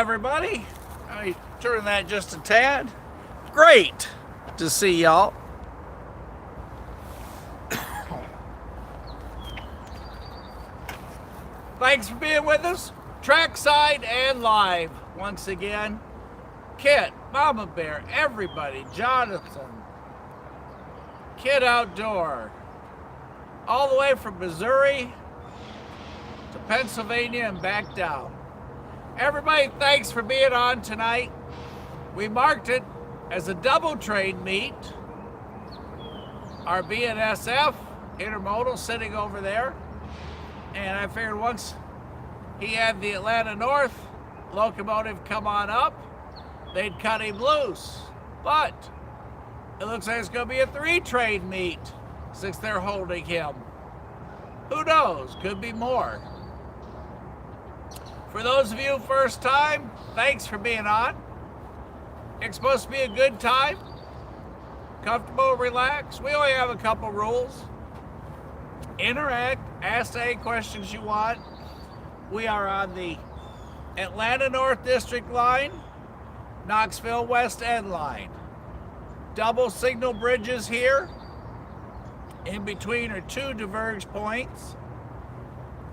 everybody. Let me turn that just a tad. Great to see y'all. Thanks for being with us. Trackside and live once again. Kit, Mama Bear, everybody, Jonathan, Kid Outdoor, all the way from Missouri to Pennsylvania and back down. Everybody, thanks for being on tonight. We marked it as a double train meet. Our BNSF intermodal sitting over there. And I figured once he had the Atlanta North locomotive come on up, they'd cut him loose. But it looks like it's going to be a 3-train meet since they're holding him. Who knows? Could be more. For those of you first time, thanks for being on. It's supposed to be a good time. Comfortable, relax. We only have a couple rules. Interact, ask any questions you want. We are on the Atlanta North District line, Knoxville West End Line. Double signal bridges here. In between are 2 diverge points.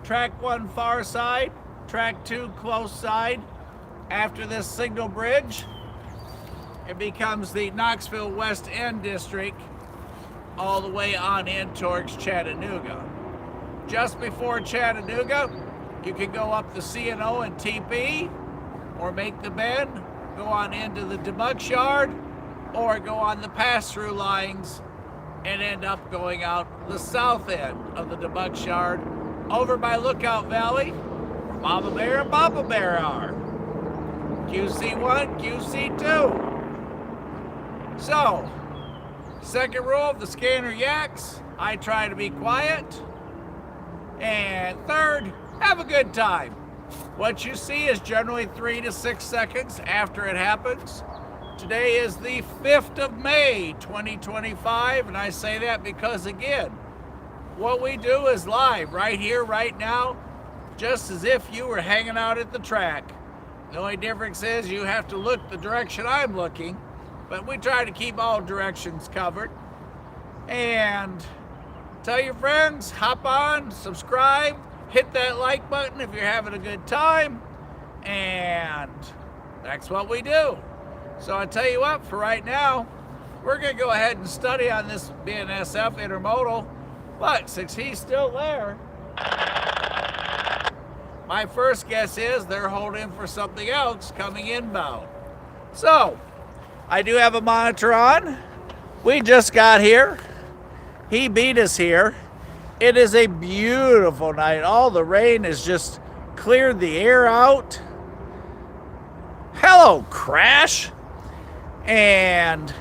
Track 1 far side, track 2 close side. After this signal bridge, it becomes the Knoxville West End District all the way on in towards Chattanooga. Just before Chattanooga, you can go up the C&O and TP, or make the bend, go on into the debugs yard, or go on the pass-through lines and end up going out the south end of the debugs yard over by Lookout Valley, where Mama Bear and Papa Bear are. QC1, QC2. So, second rule of the scanner yaks, I try to be quiet. And third, have a good time. What you see is generally 3 to 6 seconds after it happens. Today is the 5th of May, 2025, and I say that because, again, what we do is live right here, right now, just as if you were hanging out at the track. The only difference is you have to look the direction I'm looking, but we try to keep all directions covered. And tell your friends, hop on, subscribe, hit that like button if you're having a good time, and that's what we do. So I tell you what, for right now, we're going to go ahead and study on this BNSF intermodal, but since he's still there, my first guess is they're holding for something else coming inbound. So, I do have a monitor on. We just got here. He beat us here. It is a beautiful night. All the rain has just cleared the air out. Hello, Crash. And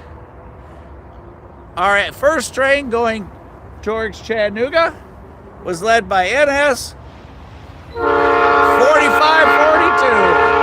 our first train going towards Chattanooga was led by NS 4542.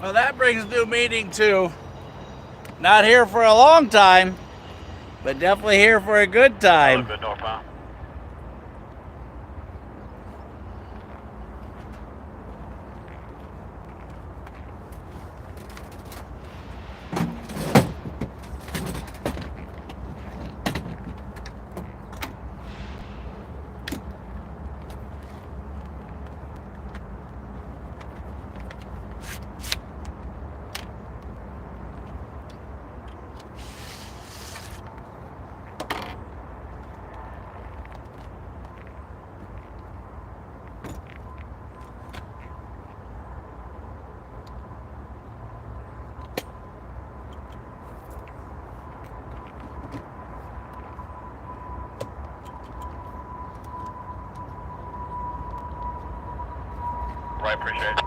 Well, that brings new meaning to not here for a long time, but definitely here for a good time. Good northbound. Right, appreciate it.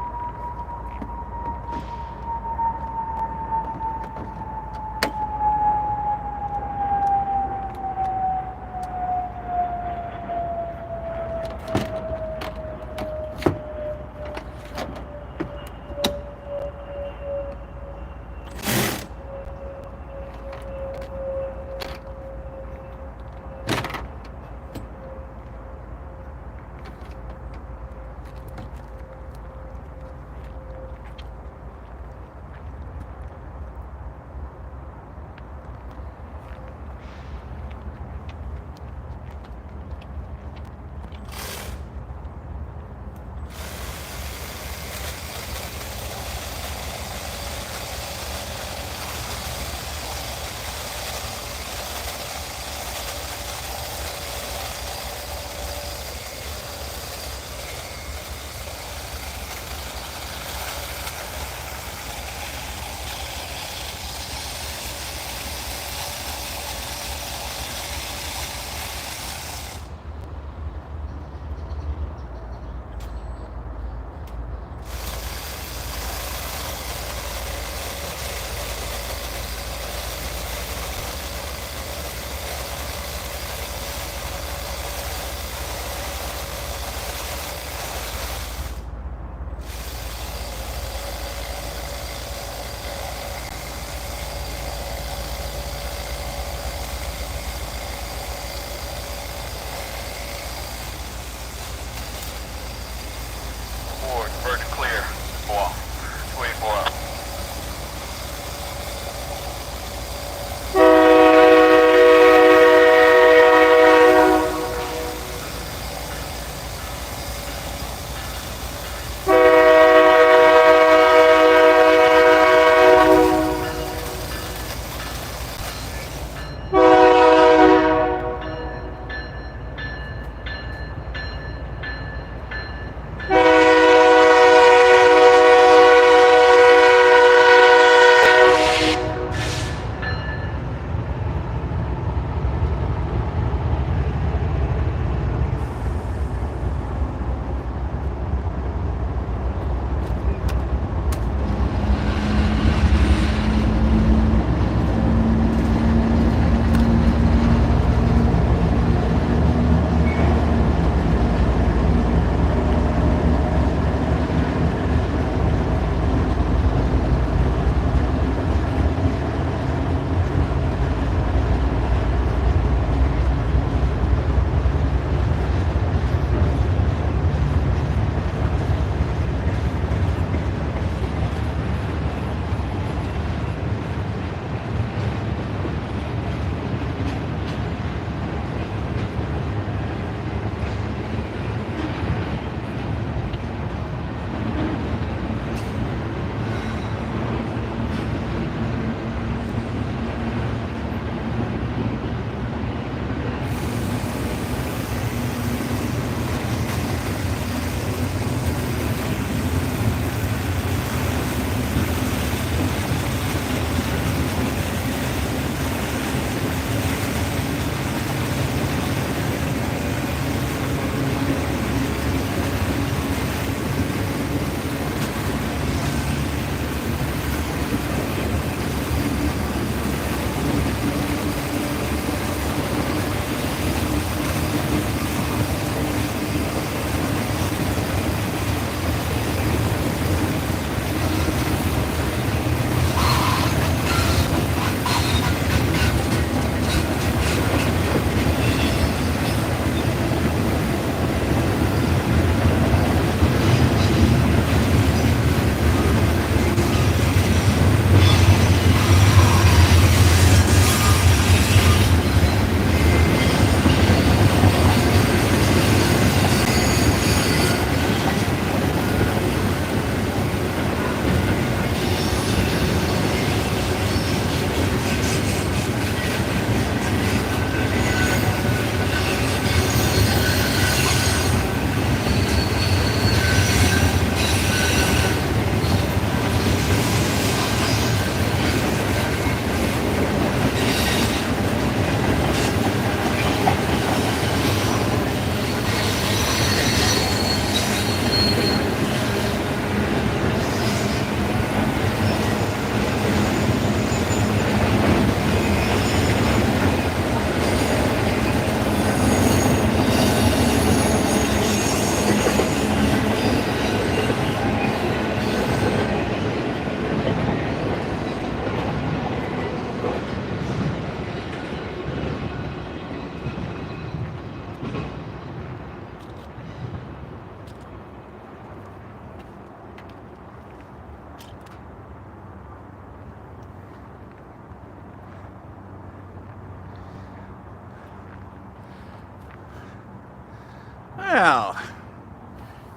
Well,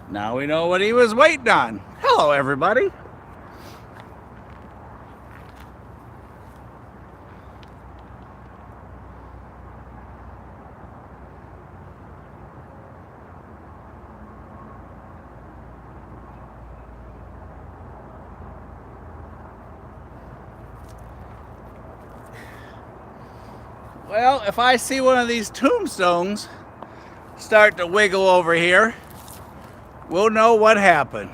now we know what he was waiting on. Hello, everybody. Well, if I see one of these tombstones start to wiggle over here, we'll know what happened.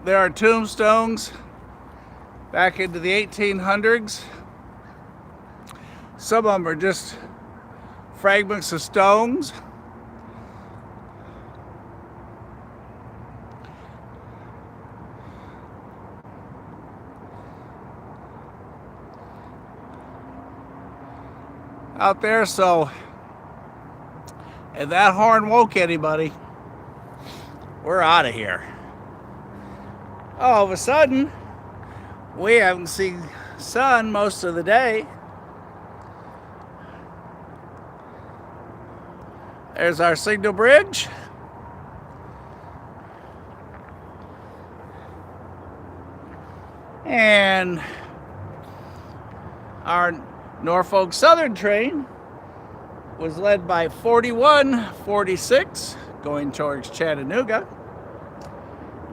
There are tombstones back into the 1800s. Some of them are just fragments of stones. Out there, so if that horn woke anybody, we're out of here. All of a sudden, we haven't seen sun most of the day. There's our signal bridge. And our Norfolk Southern train was led by 4146 going towards Chattanooga.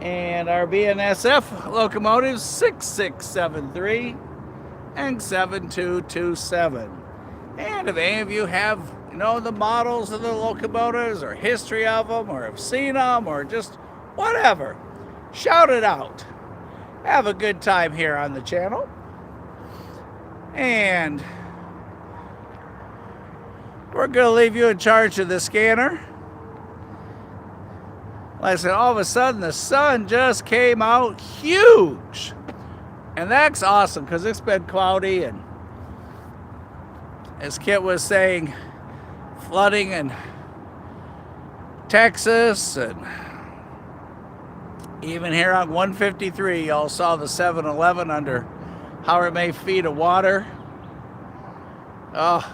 And our BNSF locomotives 6673 and 7227. And if any of you have, the models of the locomotives or history of them or have seen them or just whatever, shout it out. Have a good time here on the channel. And we're going to leave you in charge of the scanner. Like I said, all of a sudden the sun just came out huge. And that's awesome because it's been cloudy, and as Kit was saying, flooding in Texas, and even here on 153, y'all saw the 7-Eleven under however many feet of water. Oh,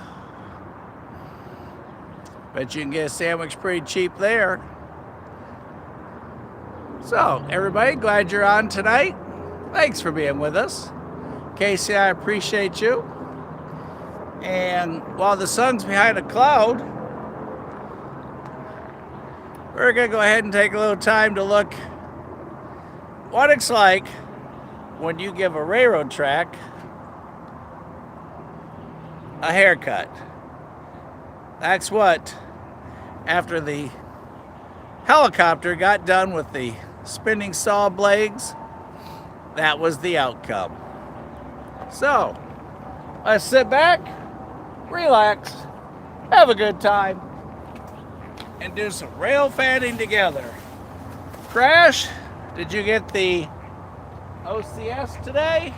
bet you can get a sandwich pretty cheap there. So, everybody, glad you're on tonight. Thanks for being with us. Casey, I appreciate you. And while the sun's behind a cloud, we're going to go ahead and take a little time to look what it's like when you give a railroad track a haircut. That's what, after the helicopter got done with the spinning saw blades, that was the outcome. So, let's sit back, relax, have a good time, and do some rail fanning together. Crash, did you get the OCS today?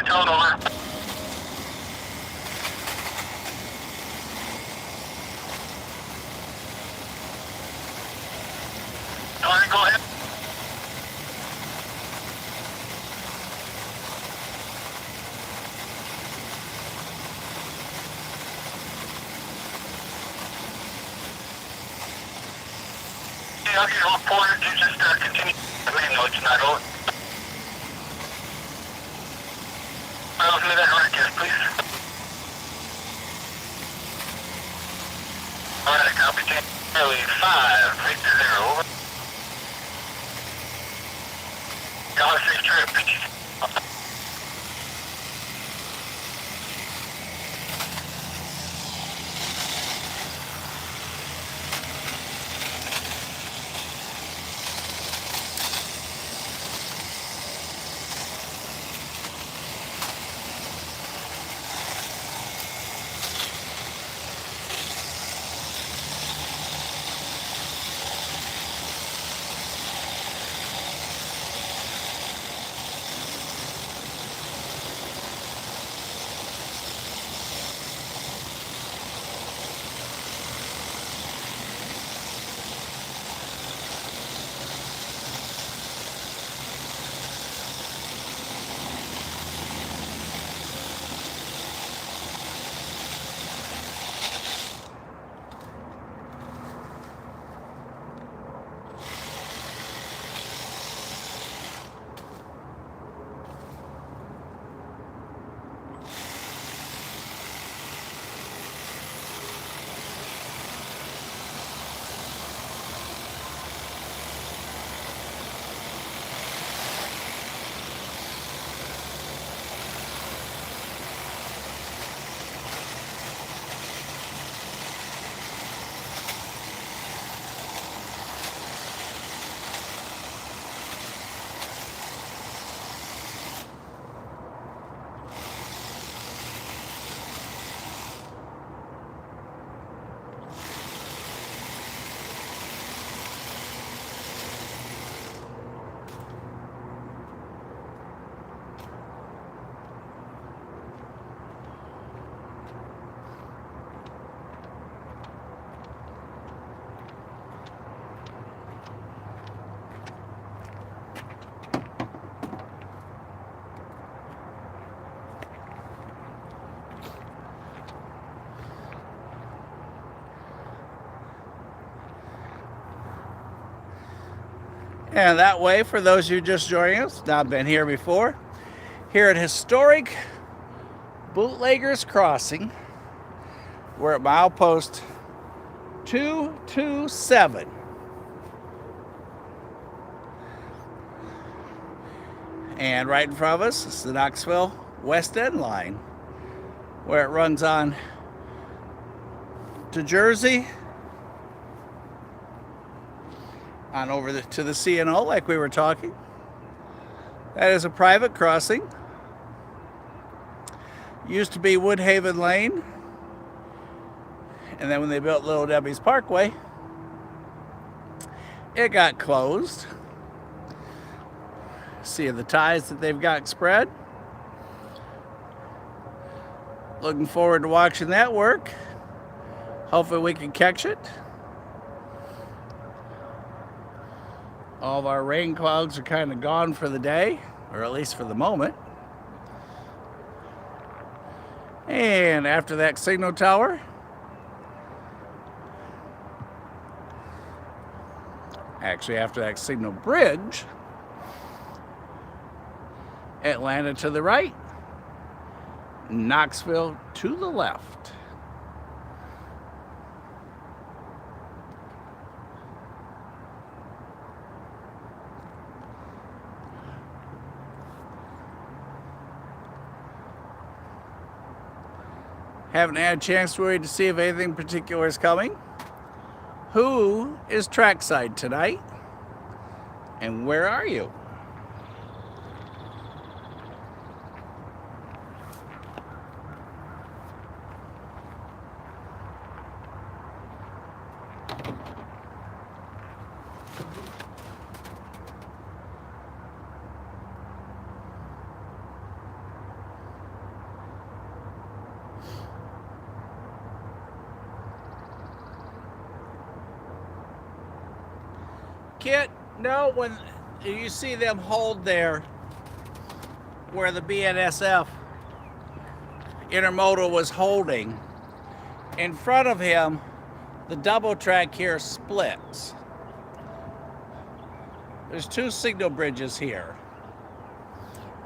tone over. All right, go ahead. Yeah, I'll get a report. You just continue. The main note's not over. I'll do that right there, please. All right, copy. Early 5, Victor 0, over. Y'all have a safe trip. And that way, for those of you just joining us, not been here before, here at historic Bootlegger's Crossing, we're at milepost 227. And right in front of us is the Knoxville West End Line, where it runs on to Jersey, on over to the C&O like we were talking. That is a private crossing. Used to be Woodhaven Lane. And then when they built Little Debbie's Parkway, it got closed. See the ties that they've got spread. Looking forward to watching that work. Hopefully we can catch it. All of our rain clouds are kind of gone for the day, or at least for the moment. And after that signal tower, actually after that signal bridge, Atlanta to the right, Knoxville to the left. Haven't had a chance really to see if anything particular is coming. Who is trackside tonight? And where are you? Kit? No, when you see them hold there where the BNSF intermodal was holding, in front of him, the double track here splits. There's two signal bridges here.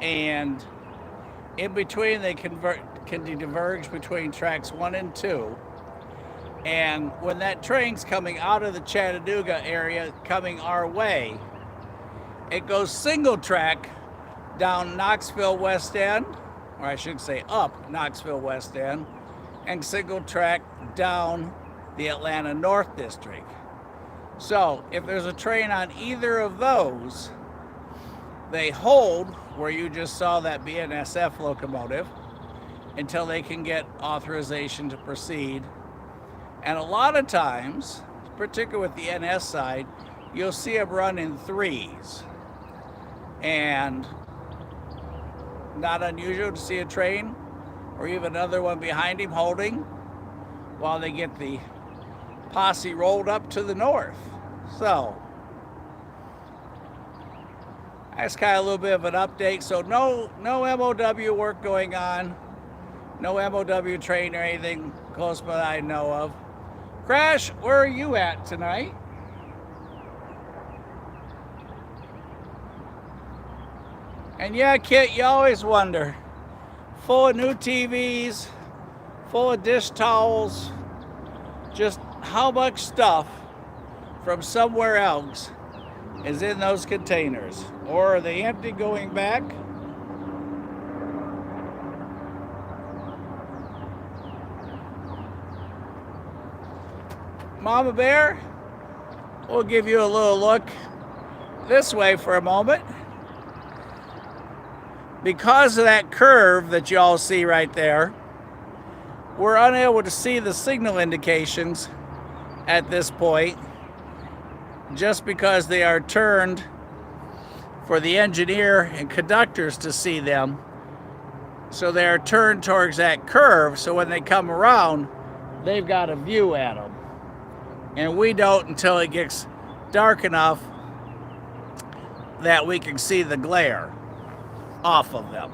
And in between, they can diverge between tracks 1 and 2. And when that train's coming out of the Chattanooga area, coming our way, it goes single track down Knoxville West End, or I should say up Knoxville West End, and single track down the Atlanta North District. So if there's a train on either of those, they hold where you just saw that BNSF locomotive until they can get authorization to proceed. And a lot of times, particularly with the NS side, you'll see them run in threes. And not unusual to see a train or even another one behind him holding while they get the posse rolled up to the north. So that's kind of a little bit of an update. So no MOW work going on, no MOW train or anything close by that I know of. Crash, where are you at tonight? And yeah, Kit, you always wonder, full of new TVs, full of dish towels, just how much stuff from somewhere else is in those containers. Or are they empty going back? Mama Bear, we'll give you a little look this way for a moment. Because of that curve that you all see right there, we're unable to see the signal indications at this point, just because they are turned for the engineer and conductors to see them. So they are turned towards that curve, so when they come around, they've got a view at them. And we don't until it gets dark enough that we can see the glare off of them.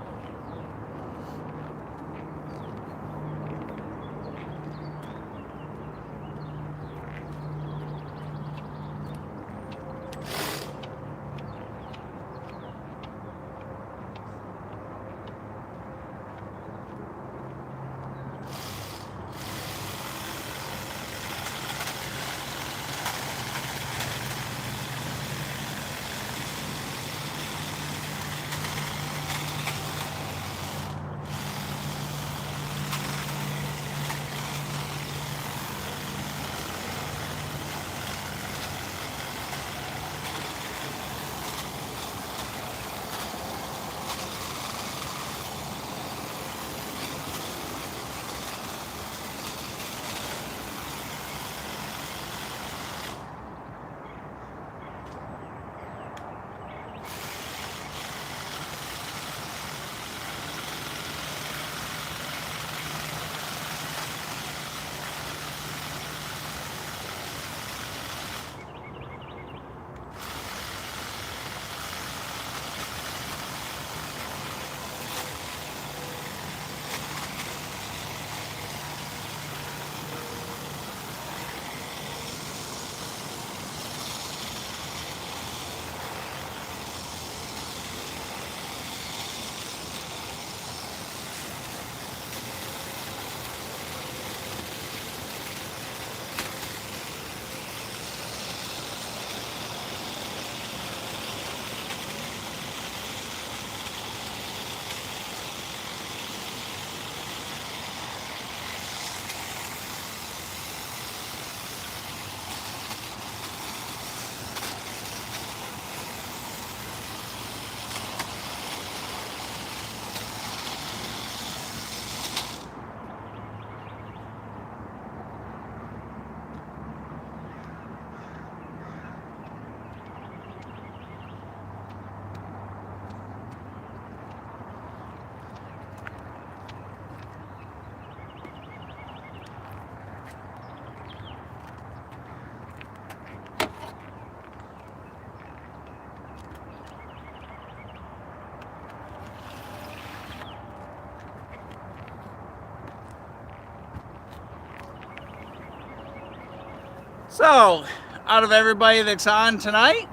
So, out of everybody that's on tonight,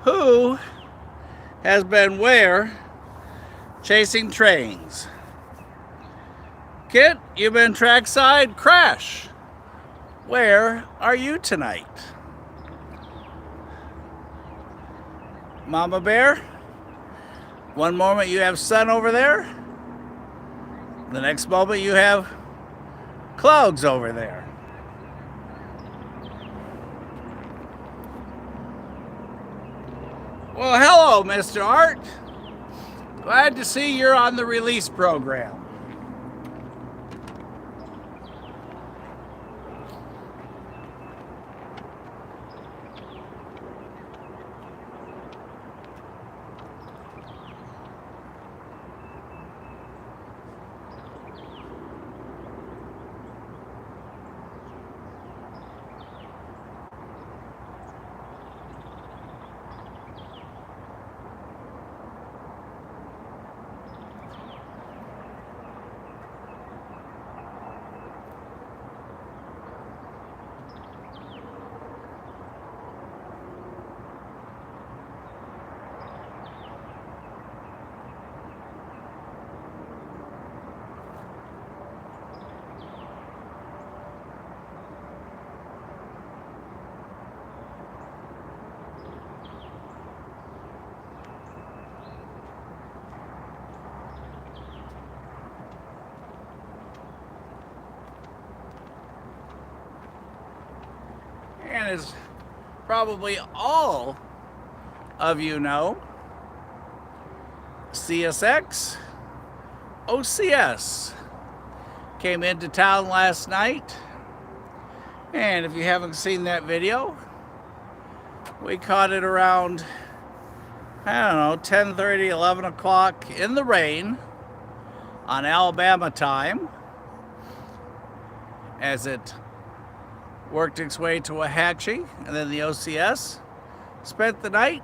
who has been where chasing trains? Kit, you've been trackside. Crash, where are you tonight? Mama Bear, one moment you have sun over there, the next moment you have clouds over there. Well, hello, Mr. Art. Glad to see you're on the release program. And as probably all of you know, CSX, OCS came into town last night. And if you haven't seen that video, we caught it around, I don't know, 10:30, 11 o'clock in the rain on Alabama time as it worked its way to Waxahachie, and then the OCS spent the night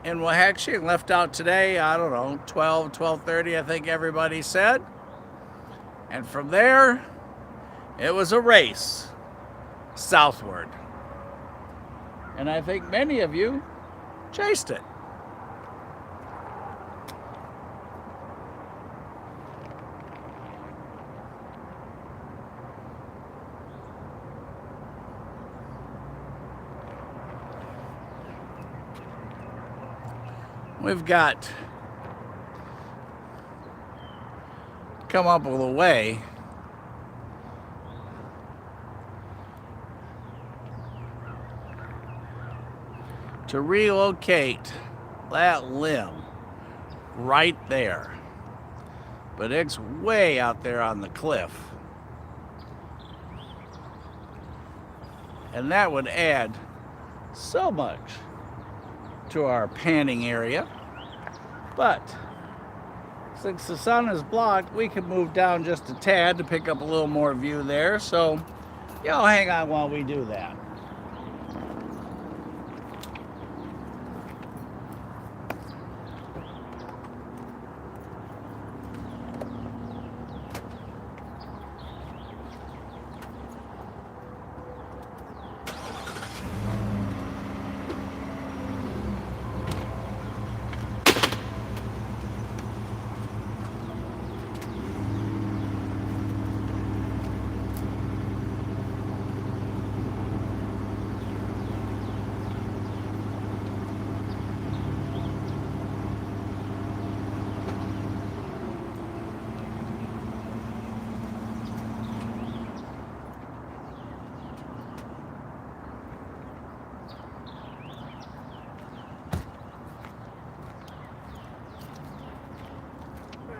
in Waxahachie and left out today, I don't know, 12:30, I think everybody said. And from there, it was a race southward. And I think many of you chased it. We've got come up with a way to relocate that limb right there. But it's way out there on the cliff. And that would add so much to our panning area. But since the sun is blocked, we can move down just a tad to pick up a little more view there. So y'all hang on while we do that.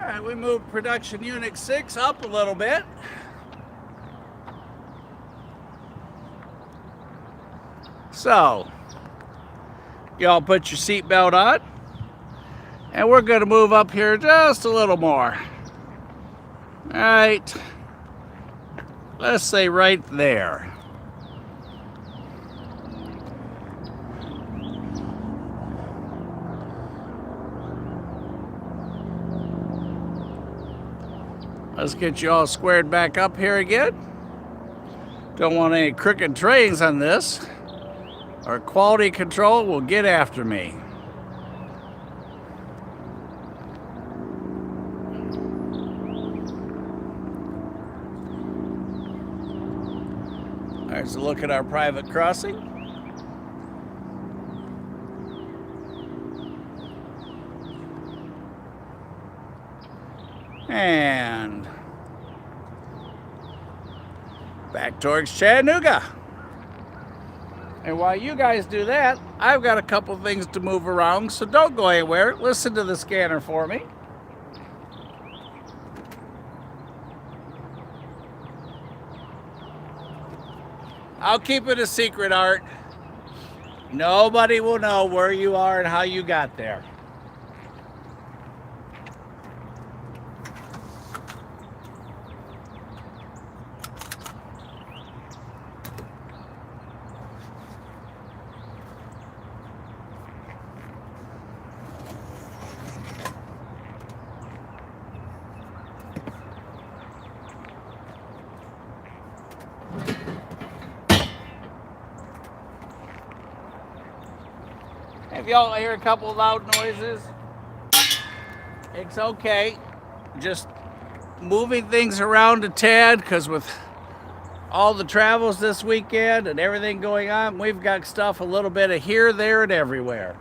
Alright, we moved production unit 6 up a little bit. So, y'all put your seatbelt on. And we're going to move up here just a little more. Alright. Let's say right there. Let's get you all squared back up here again Don't want any crooked trains on this, or quality control will get after me. There's a look at our private crossing. And back towards Chattanooga. And while you guys do that, I've got a couple things to move around, so don't go anywhere. Listen to the scanner for me. I'll keep it a secret, Art. Nobody will know where you are and how you got there. If y'all hear a couple loud noises, it's okay. Just moving things around a tad, because with all the travels this weekend and everything going on, we've got stuff a little bit of here, there, and everywhere.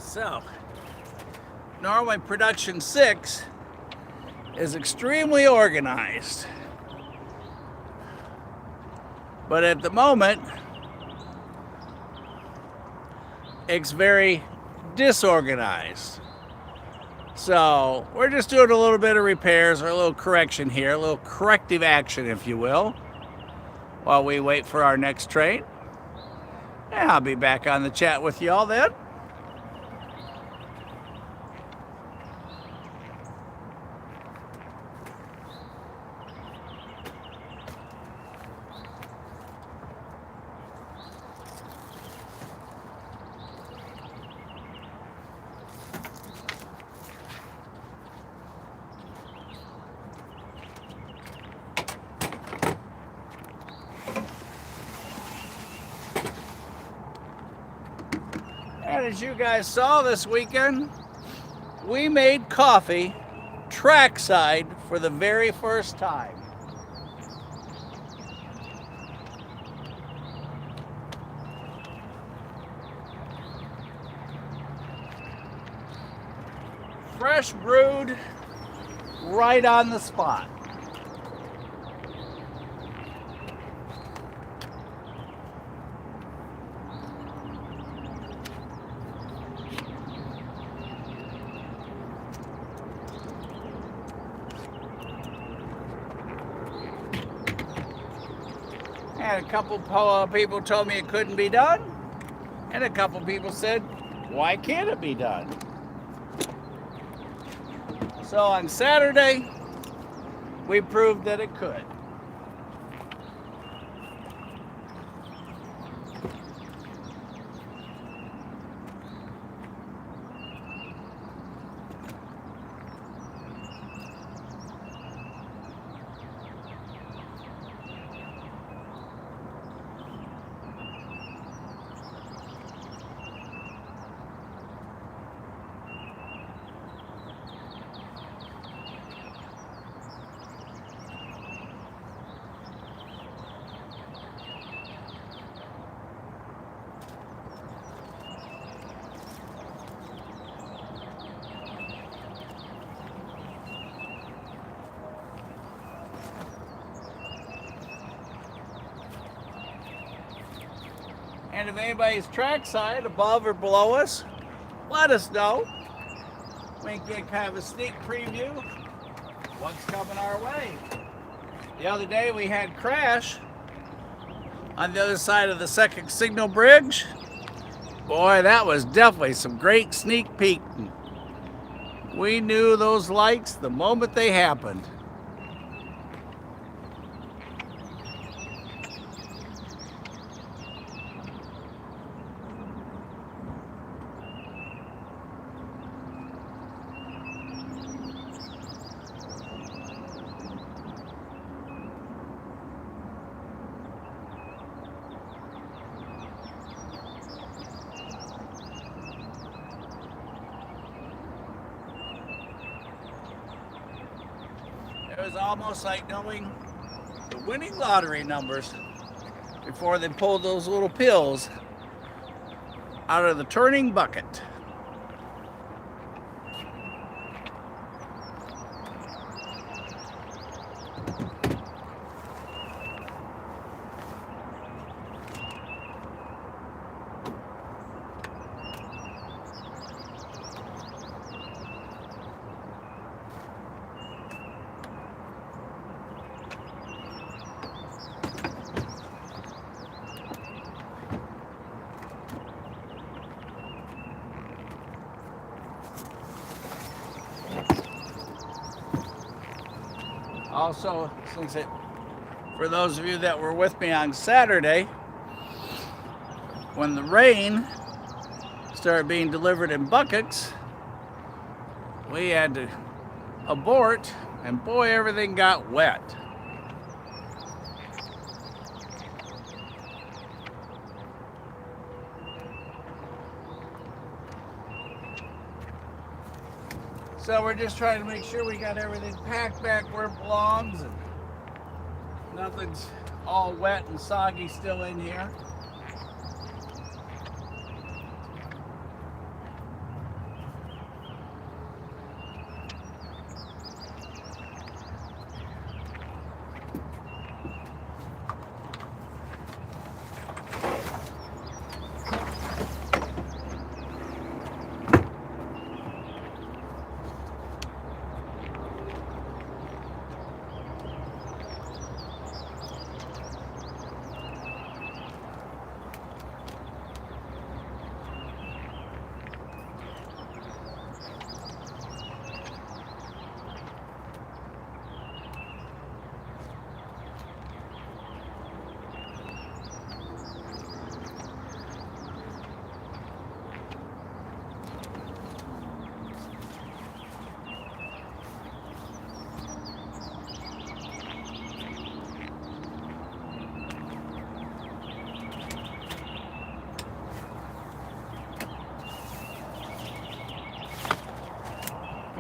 So, normally production 6 is extremely organized, but at the moment it's very disorganized. So we're just doing a little bit of repairs, or a little correction here, a little corrective action, if you will, while we wait for our next train. And I'll be back on the chat with y'all then. And as you guys saw this weekend, we made coffee trackside for the very first time. Fresh brewed, right on the spot. And a couple people told me it couldn't be done, and a couple people said, why can't it be done? So on Saturday, we proved that it could. And if anybody's trackside above or below us, let us know. We can get kind of a sneak preview of what's coming our way. The other day we had crash on the other side of the second signal bridge. Boy, that was definitely some great sneak peeking. We knew those lights the moment they happened. It was almost like knowing the winning lottery numbers before they pulled those little pills out of the turning bucket. Also, for those of you that were with me on Saturday, when the rain started being delivered in buckets, we had to abort, and boy, everything got wet. So we're just trying to make sure we got everything packed back where it belongs and nothing's all wet and soggy still in here.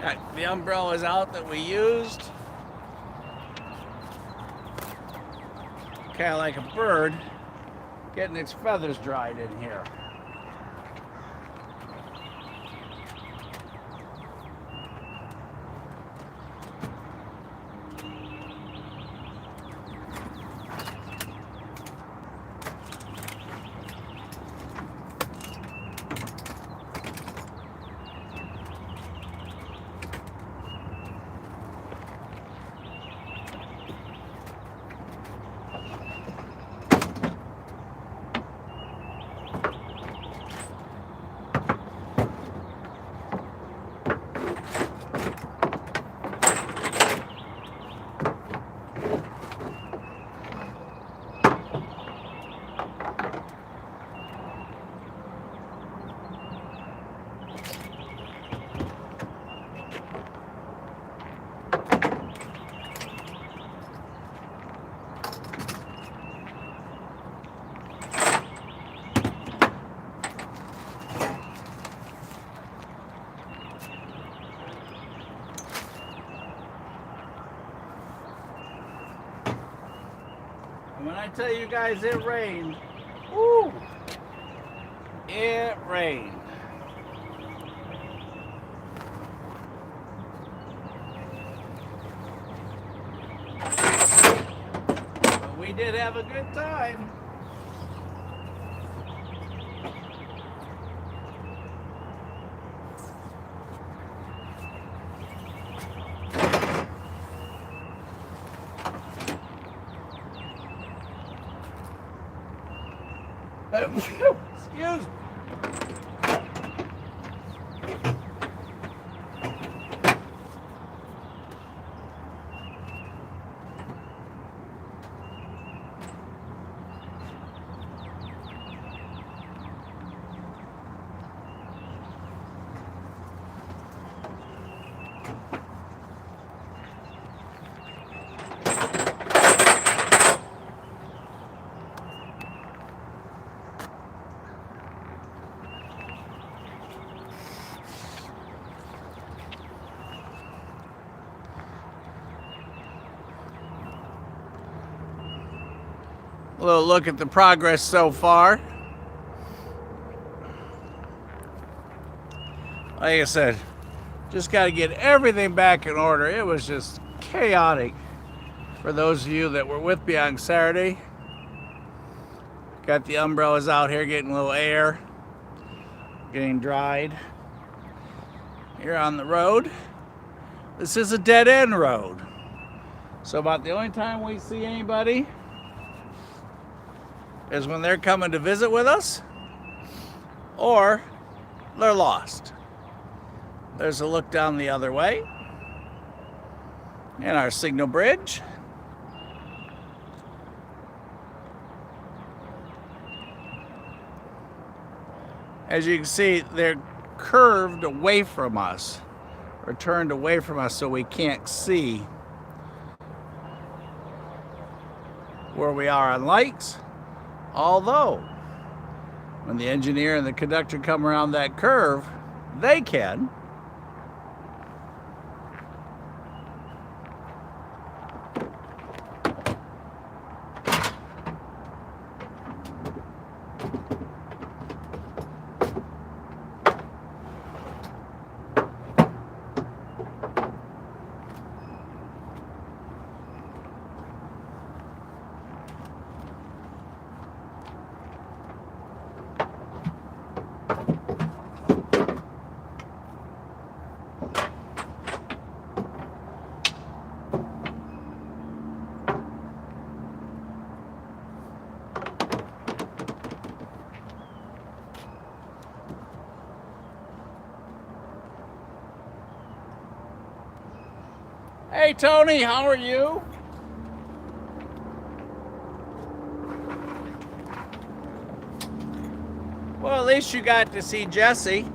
Got the umbrellas out that we used. Kind of like a bird getting its feathers dried in here. And when I tell you guys it rained, woo, it rained. But we did have a good time. Excuse me. A little look at the progress so far. Like I said, just got to get everything back in order. It was just chaotic for those of you that were with me on Saturday. Got the umbrellas out here getting a little air, getting dried. Here on the road. This is a dead end road. So about the only time we see anybody is when they're coming to visit with us or they're lost. There's a look down the other way and our signal bridge. As you can see, they're curved away from us or turned away from us so we can't see where we are on lights. Although, when the engineer and the conductor come around that curve, they can. Hey Tony, how are you? Well, at least you got to see Jesse.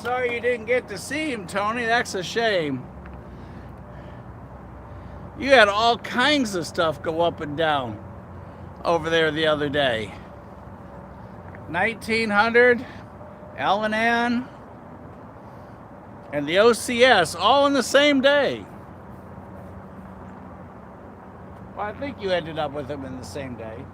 Sorry you didn't get to see him, Tony. That's a shame. You had all kinds of stuff go up and down over there the other day. 1900, L&N, and the OCS all in the same day. Well, I think you ended up with them in the same day.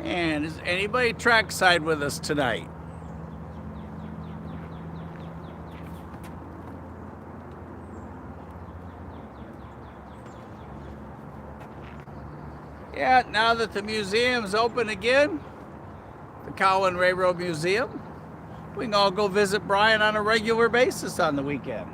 And is anybody trackside with us tonight? Yeah, now that the museum's open again, the Cowan Railroad Museum, we can all go visit Brian on a regular basis on the weekends.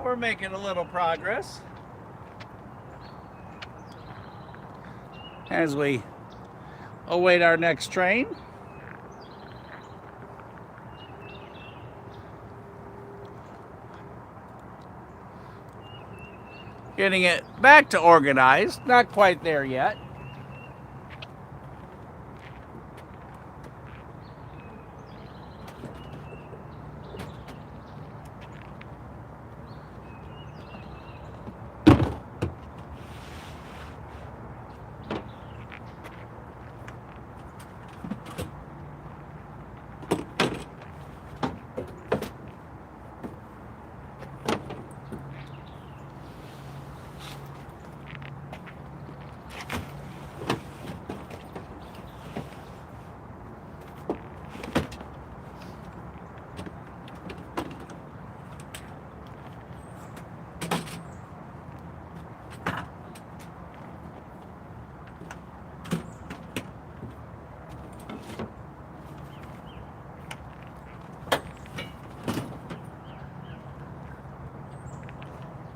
We're making a little progress as we await our next train. Getting it back to organized, not quite there yet.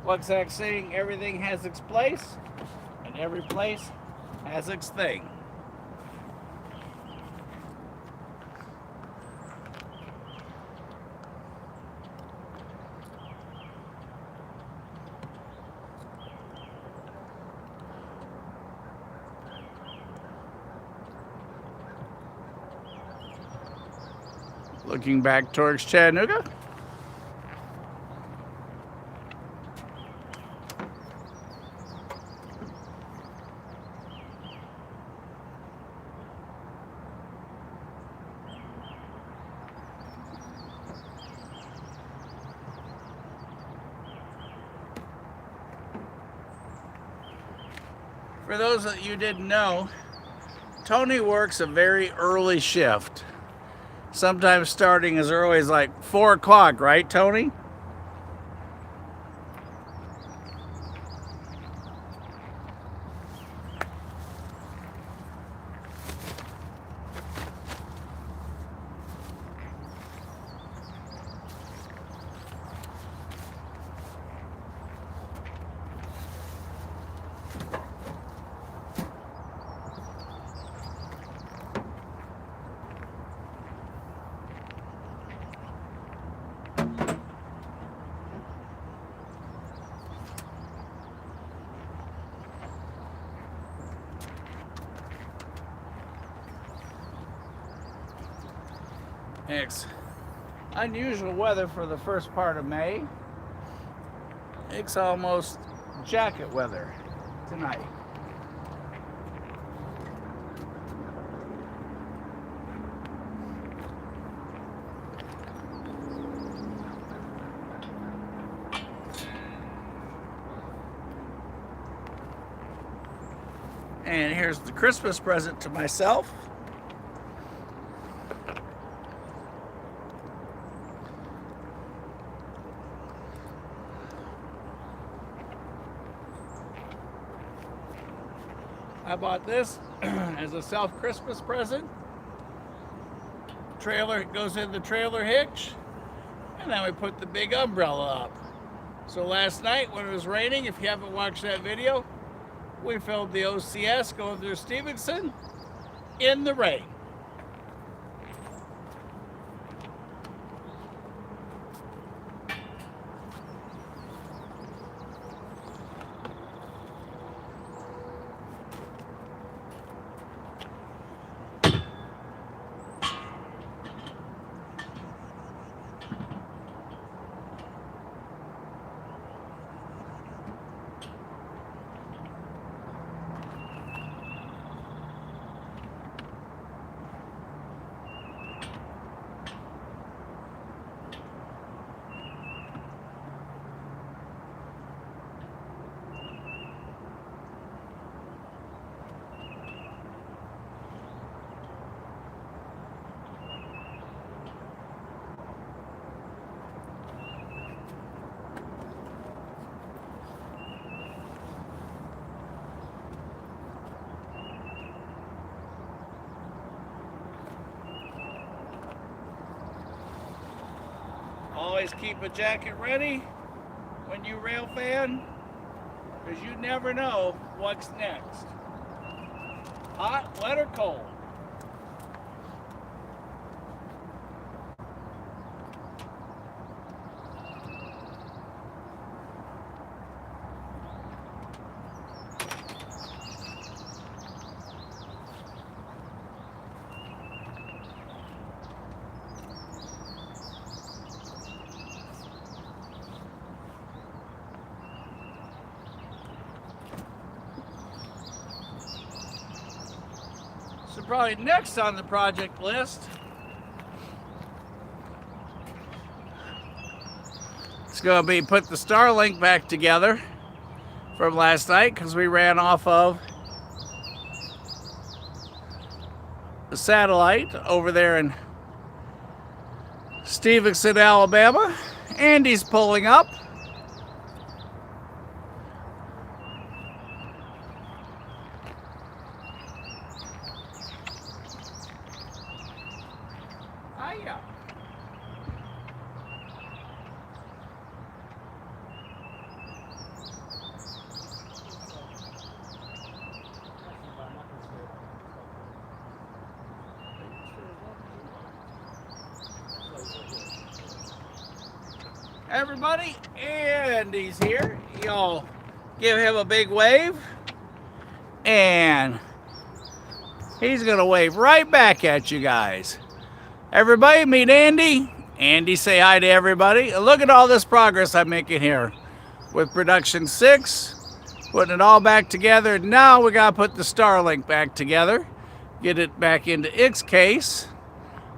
What's that saying? Everything has its place, and every place has its thing. Looking back towards Chattanooga. For those that you didn't know, Tony works a very early shift. Sometimes starting as early as like 4 o'clock, right, Tony? It's unusual weather for the first part of May. It's almost jacket weather tonight. And here's the Christmas present to myself. I bought this as a self-Christmas present. Trailer goes in the trailer hitch, and then we put the big umbrella up. So last night when it was raining, if you haven't watched that video, we filmed the OCS going through Stevenson in the rain. Always keep a jacket ready when you rail fan, because you never know what's next. Hot, wet, or cold. So probably next on the project list, it's going to be put the Starlink back together from last night, because we ran off of the satellite over there in Stevenson, Alabama. Andy's pulling up. Hiya. Everybody, Andy's here. Y'all give him a big wave. And he's going to wave right back at you guys. Everybody, meet Andy. Andy, say hi to everybody. Look at all this progress I'm making here with production 6. Putting it all back together. Now we got to put the Starlink back together. Get it back into its case.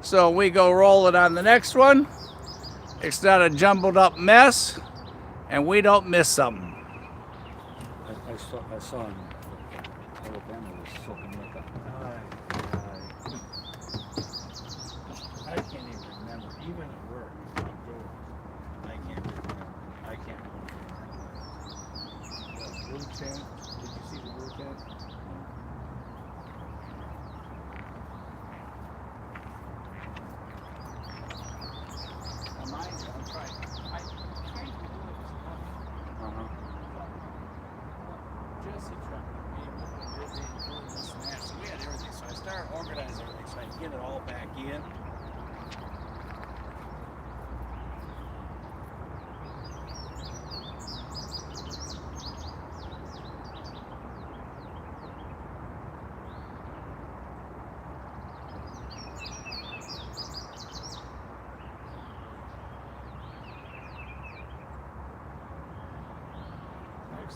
So we go roll it on the next one. It's not a jumbled up mess. And we don't miss something. I saw him. Alabama was soaking like I can't even remember. Even at work, I can't remember. I can't remember. The blue tent. Did you see the blue tent? Mind you, I'm trying. I kind of do it. Jesse tried to be busy doing this and that. So we had everything. So I started organizing everything so I could get it all back in.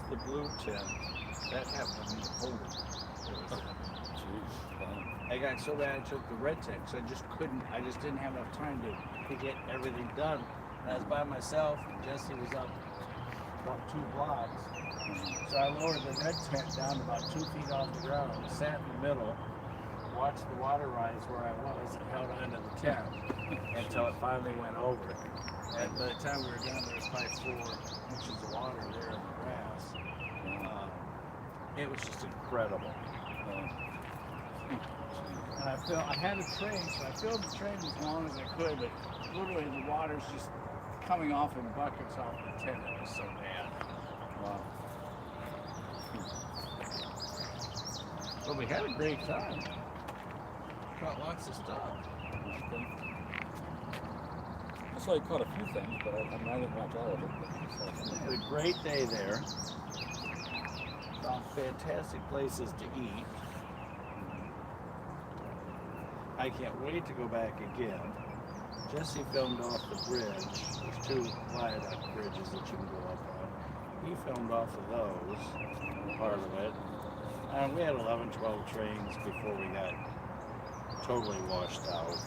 The blue tent, that happened to me holding. I got so bad I took the red tent, so I just didn't have enough time to get everything done. And I was by myself, and Jesse was up about 2 blocks. So I lowered the red tent down to about 2 feet off the ground, sat in the middle, watched the water rise where I was, and held onto the tent until it finally went over. And by the time we were done, there was probably 4 inches of water there in the grass. It was just incredible. And I had a train, so I filled the train as long as I could, but literally the water's just coming off in buckets off the tent. It was so bad. Wow. But we had a great time. Caught lots of stuff. I saw you caught a few things, but I didn't watch all of it. We had a great day there. Found fantastic places to eat. I can't wait to go back again. Jesse filmed off the bridge. There's 2 viaduct bridges that you can go up on. He filmed off of those, part of it. And we had 11, 12 trains before we got totally washed out.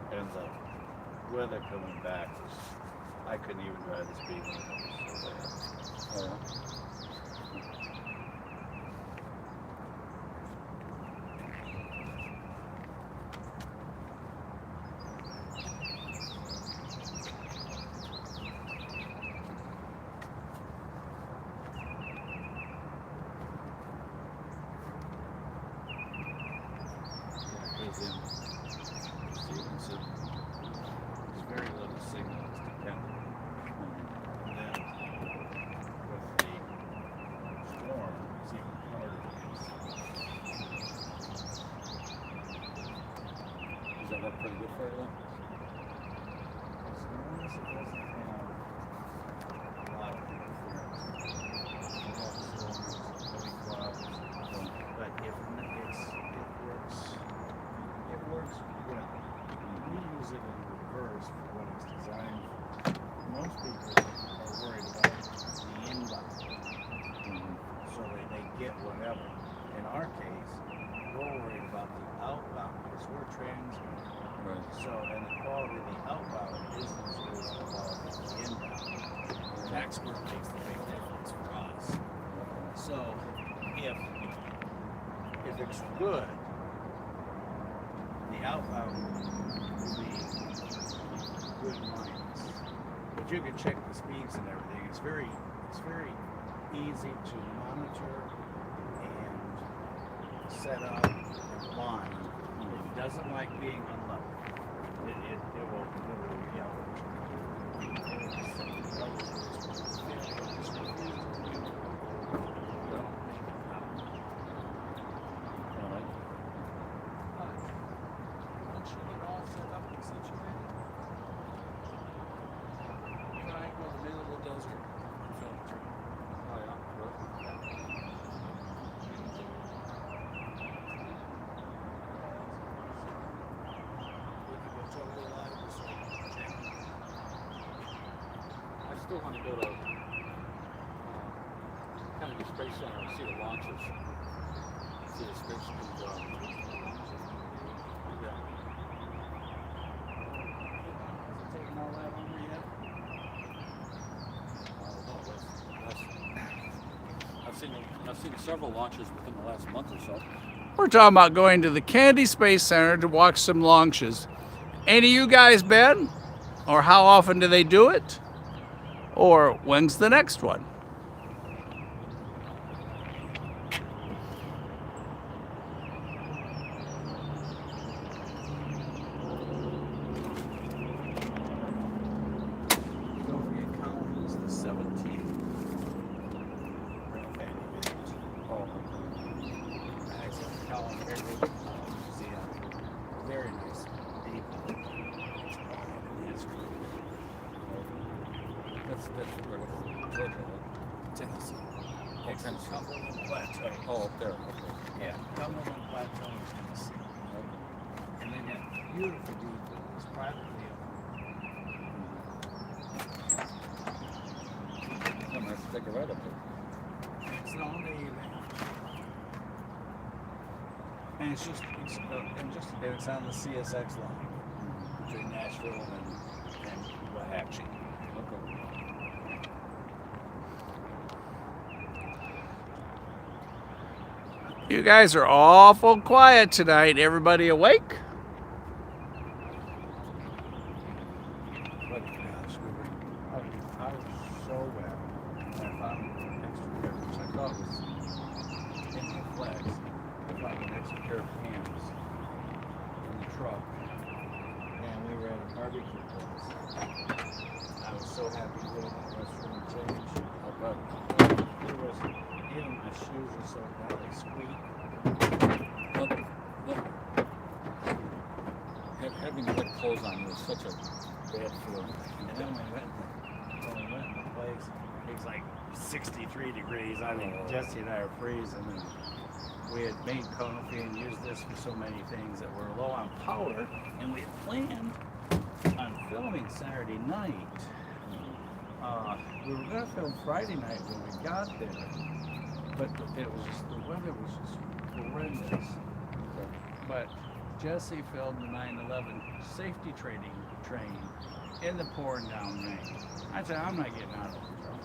And the weather coming back was, I couldn't even drive the speed limit. pretty good for you then? As long as it doesn't have a lot of interference. You have cylinders, heavy clubs, but if it works well. We use it in reverse for what it's designed for. Most people are worried about the inbound, so they get whatever. In our case, we're worried about the outbound because we're transmitting. Right. So, and the quality of the outbound isn't as good as the quality of the inbound. That's where it makes the big difference for us. So, if it's good, the outbound will be good minus. But you can check the speeds and everything. It's very easy to monitor and set up and line. It doesn't like being unlevel. It will yell. Once you get all set up and situated, triangle in the middle of the desert, and fill the tree. Oh, yeah. I still want to go to Kennedy Space Center and see the launches. See the space yeah. Taking all that over yet? I've seen several launches within the last month or so. We're talking about going to the Kennedy Space Center to watch some launches. Any of you guys been? Or how often do they do it? Or when's the next one? Don't forget Colin is the 17th. Oh, I said Colin Museum. Very nice. Deep. that's Georgia, right? Tennessee. Oh, Tennessee. Cumberland Plateau. Oh, up there. Okay. Yeah, Cumberland Plateau, Tennessee. And they got beautiful details. It's privately owned. I'm gonna have to take a ride up there. It's the only event. And it's on the CSX line between Nashville and Waxahachie. Okay. You guys are awful quiet tonight. Everybody awake? But gosh, I was so bad. I found extra pair, which I thought was in the flex. I found an extra pair of pants in the truck, and we were at a barbecue place. I was so happy to go to that restroom and change. There was, even my shoes are so bad they squeak. Look. Having wet clothes on was such a bad feeling. And then when we went in the place, it was like 63 degrees. I mean, Jesse and I are freezing. And we had made coffee and used this for so many things that were low on power. And we had planned on filming Saturday night. We were going to film Friday night when we got there. But the weather was just horrendous. But Jesse filmed the 9/11 safety training train in the pouring down rain. I said, I'm not getting out of the truck.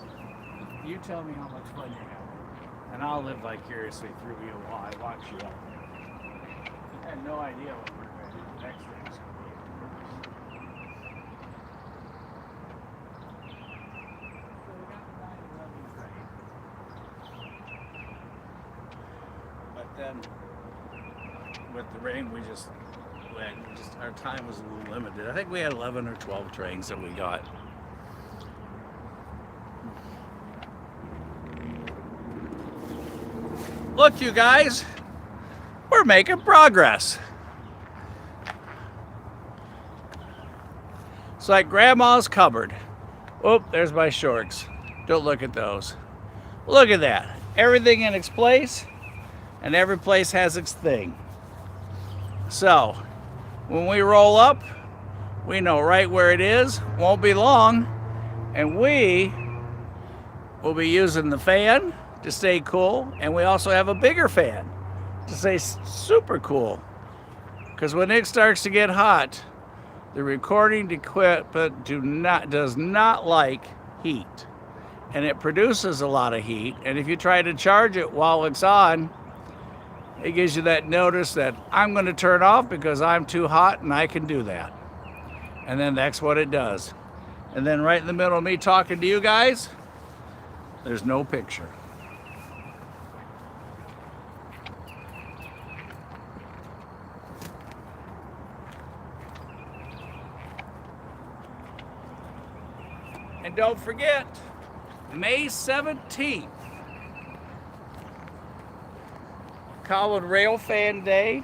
You tell me how much fun you're having, and I'll live vicariously through you while I watch you out there. I had no idea what we were going to do the next day was going to be. So we got the 9/11 train. But then, with the rain, our time was a little limited. I think we had 11 or 12 trains that we got. Look, you guys, we're making progress. It's like grandma's cupboard. Oh, there's my shorts. Don't look at those. Look at that. Everything in its place, and every place has its thing. So, when we roll up, we know right where it is. Won't be long, and we will be using the fan to stay cool, and we also have a bigger fan to stay super cool. Because when it starts to get hot, the recording equipment does not like heat, and it produces a lot of heat. And if you try to charge it while it's on, it gives you that notice that I'm going to turn off because I'm too hot, and I can do that. And then that's what it does. And then right in the middle of me talking to you guys, there's no picture. And don't forget, May 17th, Cowan Rail Fan Day.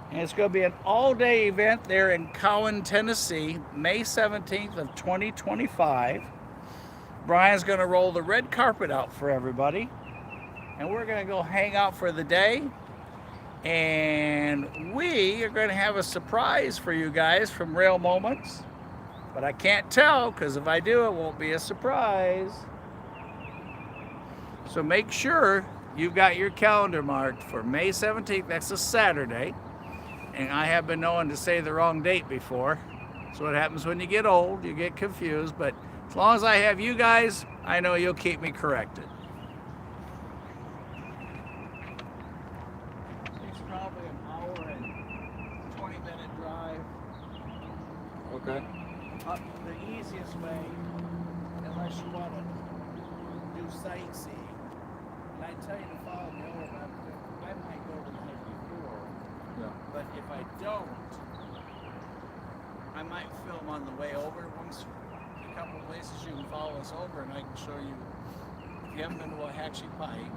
And it's going to be an all-day event there in Cowan, Tennessee, May 17th of 2025. Brian's going to roll the red carpet out for everybody. And we're going to go hang out for the day. And we are going to have a surprise for you guys from Rail Moments. But I can't tell, because if I do, it won't be a surprise. So make sure you've got your calendar marked for May 17th. That's a Saturday. And I have been known to say the wrong date before. So what happens when you get old, you get confused. But as long as I have you guys, I know you'll keep me corrected. It's probably an hour and 20-minute drive. Okay. Up the easiest way, unless you want to do sightseeing. And I tell you to follow me over, I might go the night before. Yeah. But if I don't, I might film on the way over. Once a couple places you can follow us over, and I can show you. If you haven't been to Waxahachie Pike,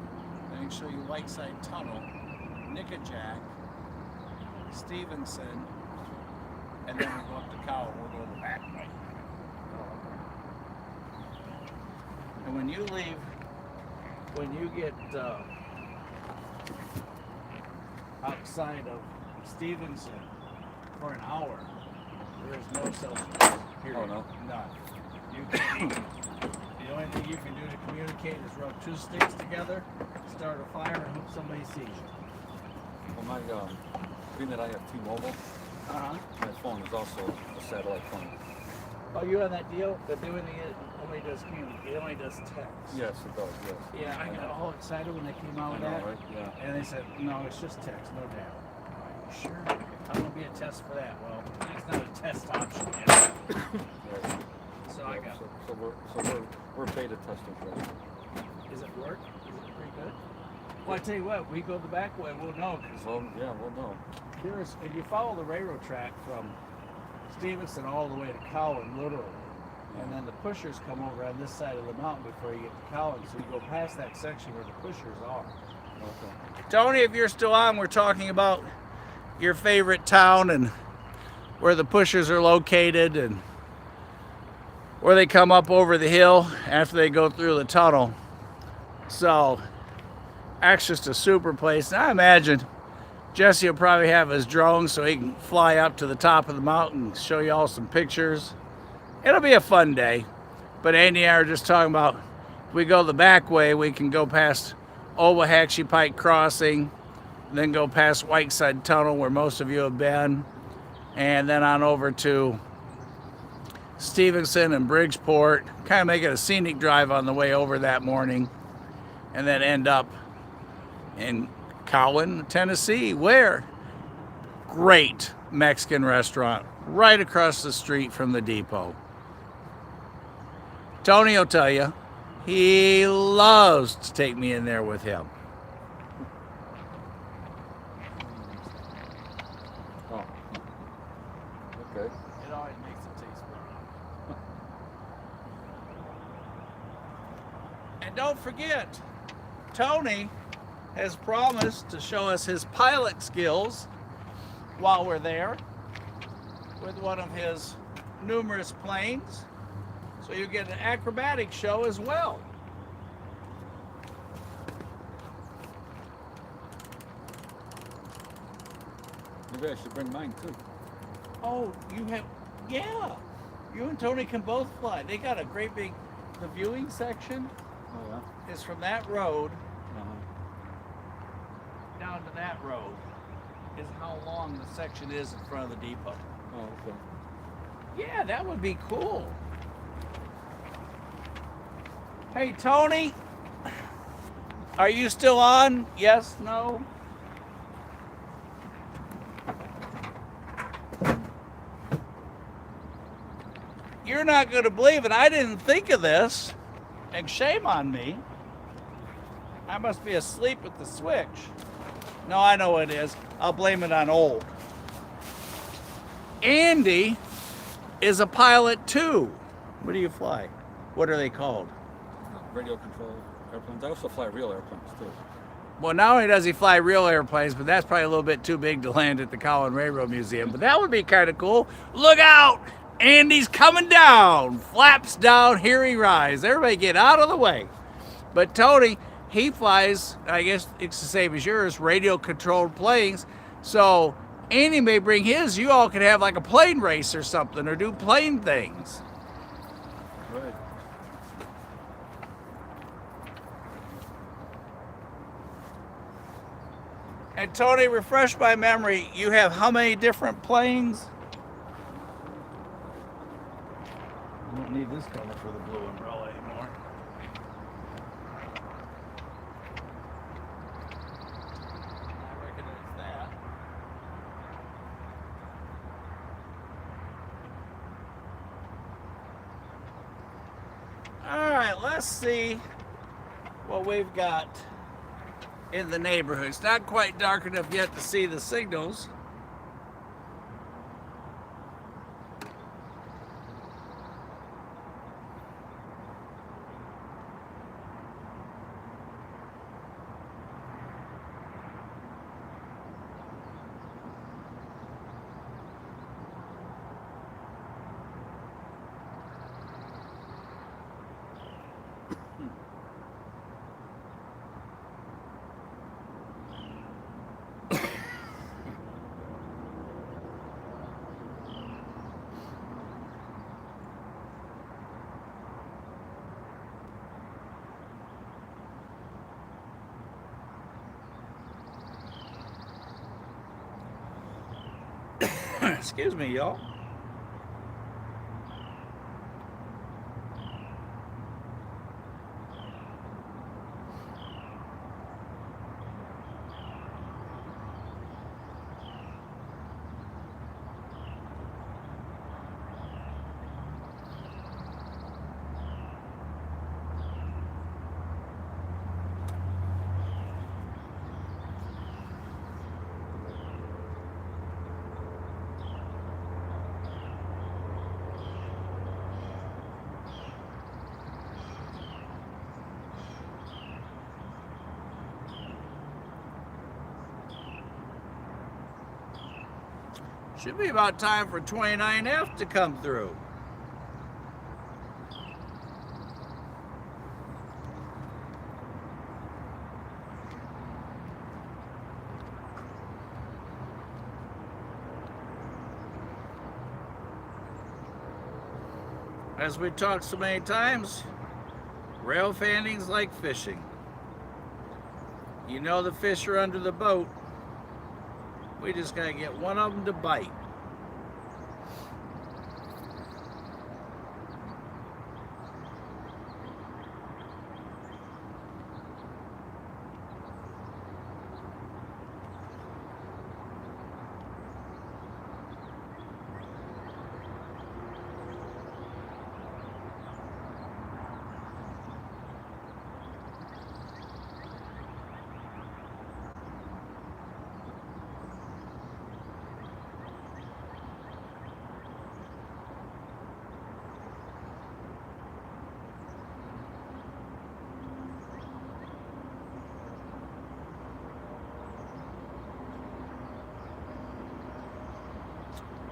I can show you Whiteside Tunnel, Nickajack, Stevenson, and then we'll go up to Cowan. We'll go the back way. And when you leave, when you get outside of Stevenson for an hour, there is no cell service. Period. Oh, no? None. You can, the only thing you can do to communicate is rub two sticks together, start a fire, and hope somebody sees you. Well, my being that I have T-Mobile, my phone is also a satellite phone. Oh, you on that deal? That they only does communicate, it only does text. Yes, it does. Yes. Yeah, I got all excited when they came out I with know, that. right? Yeah. And they said, no, it's just text, no data. I'm like, sure, how will be a test for that? Well, it's not a test option yet. Right. So I got, we're beta testing for it. is it work? Is it pretty good? Well, I tell you what, we go the back way, we'll know. Cause Well, yeah, we'll know. here's, if you follow the railroad track from Stevenson all the way to Cowan, literally, and then the pushers come over on this side of the mountain before you get to Cowan, so you go past that section where the pushers are. Okay. Tony, if you're still on, we're talking about your favorite town and where the pushers are located and where they come up over the hill after they go through the tunnel. So that's just a super place. And I imagine Jesse will probably have his drone so he can fly up to the top of the mountain and show you all some pictures. It'll be a fun day. But Andy and I are just talking about, if we go the back way, we can go past Waxahachie Pike Crossing, then go past Whiteside Tunnel where most of you have been, and then on over to Stevenson and Bridgeport, kind of make it a scenic drive on the way over that morning, and then end up in Cowan, Tennessee, where great Mexican restaurant right across the street from the depot. Tony will tell you, he loves to take me in there with him. Oh. Okay. It always makes it taste better. And don't forget, Tony has promised to show us his pilot skills while we're there with one of his numerous planes, so you get an acrobatic show as well. Maybe I should bring mine too. Oh, you have, yeah. You and Tony can both fly. They got a great big, the viewing section Oh yeah. is from that road Uh-huh. down to that road is how long the section is in front of the depot. Oh, okay. Yeah, that would be cool. Hey, Tony, are you still on? Yes, no? You're not going to believe it. I didn't think of this, and shame on me. I must be asleep at the switch. No, I know what it is. I'll blame it on old. Andy is a pilot too. What do you fly? What are they called? Radio control airplanes. I also fly real airplanes too. Well, not only does he fly real airplanes, but that's probably a little bit too big to land at the Cowan Railroad Museum. But that would be kind of cool. Look out! Andy's coming down. Flaps down, here he rises. Everybody get out of the way. But Tony, he flies, I guess it's the same as yours, radio controlled planes. So Andy may bring his. You all could have like a plane race or something, or do plane things. Right. And Tony, refresh my memory. You have how many different planes? I don't need this color for the blue umbrella anymore. I recognize that. All right, let's see what we've got in the neighborhood. It's not quite dark enough yet to see the signals. Excuse me, y'all. Should be about time for 29F to come through. As we talked so many times, rail fanning's like fishing. You know the fish are under the boat. We just gotta get one of them to bite.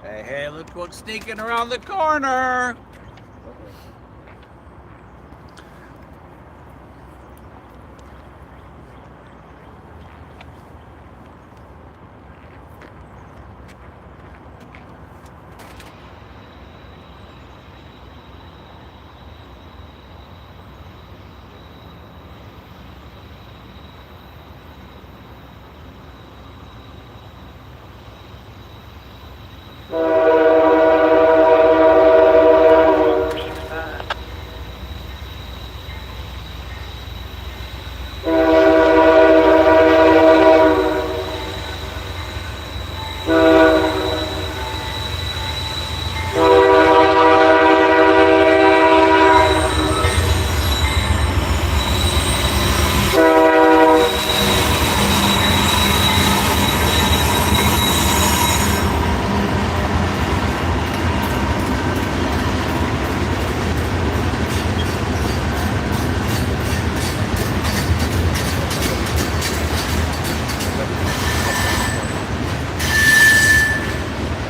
Hey, hey, look what's sneaking around the corner.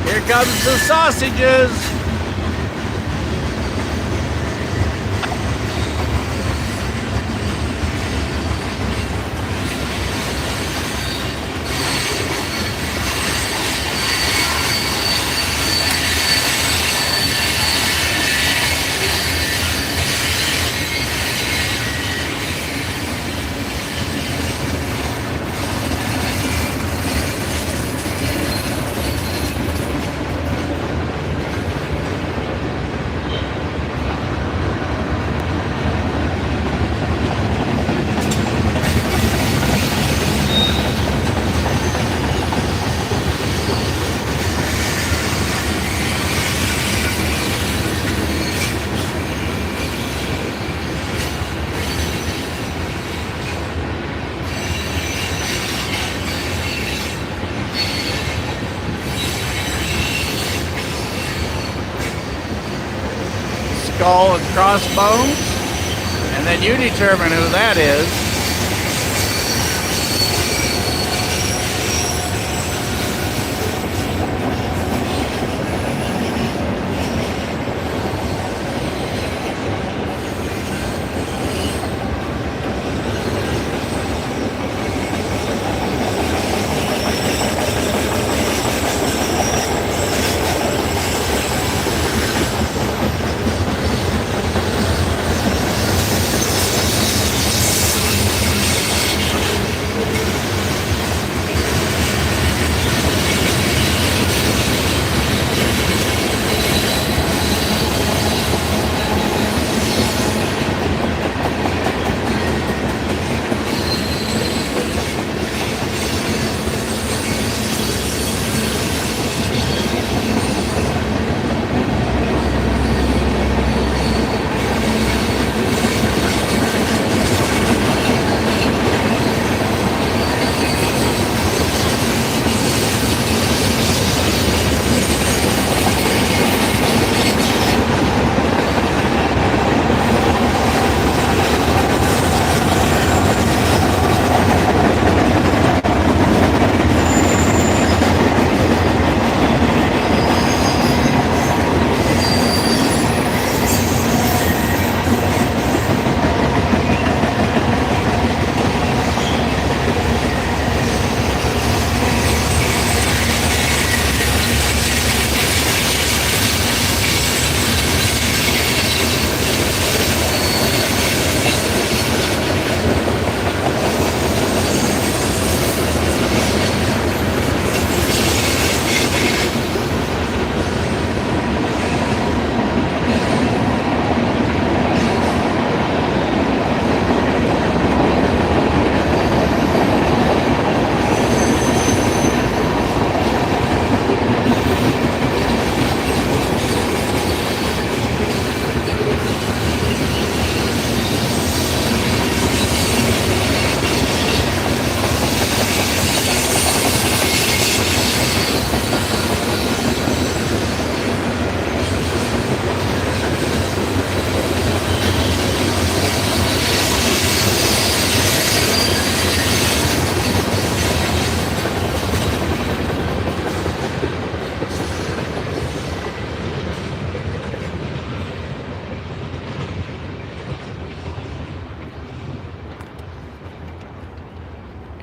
Here comes the sausages. Skull and crossbones, and then you determine who that is.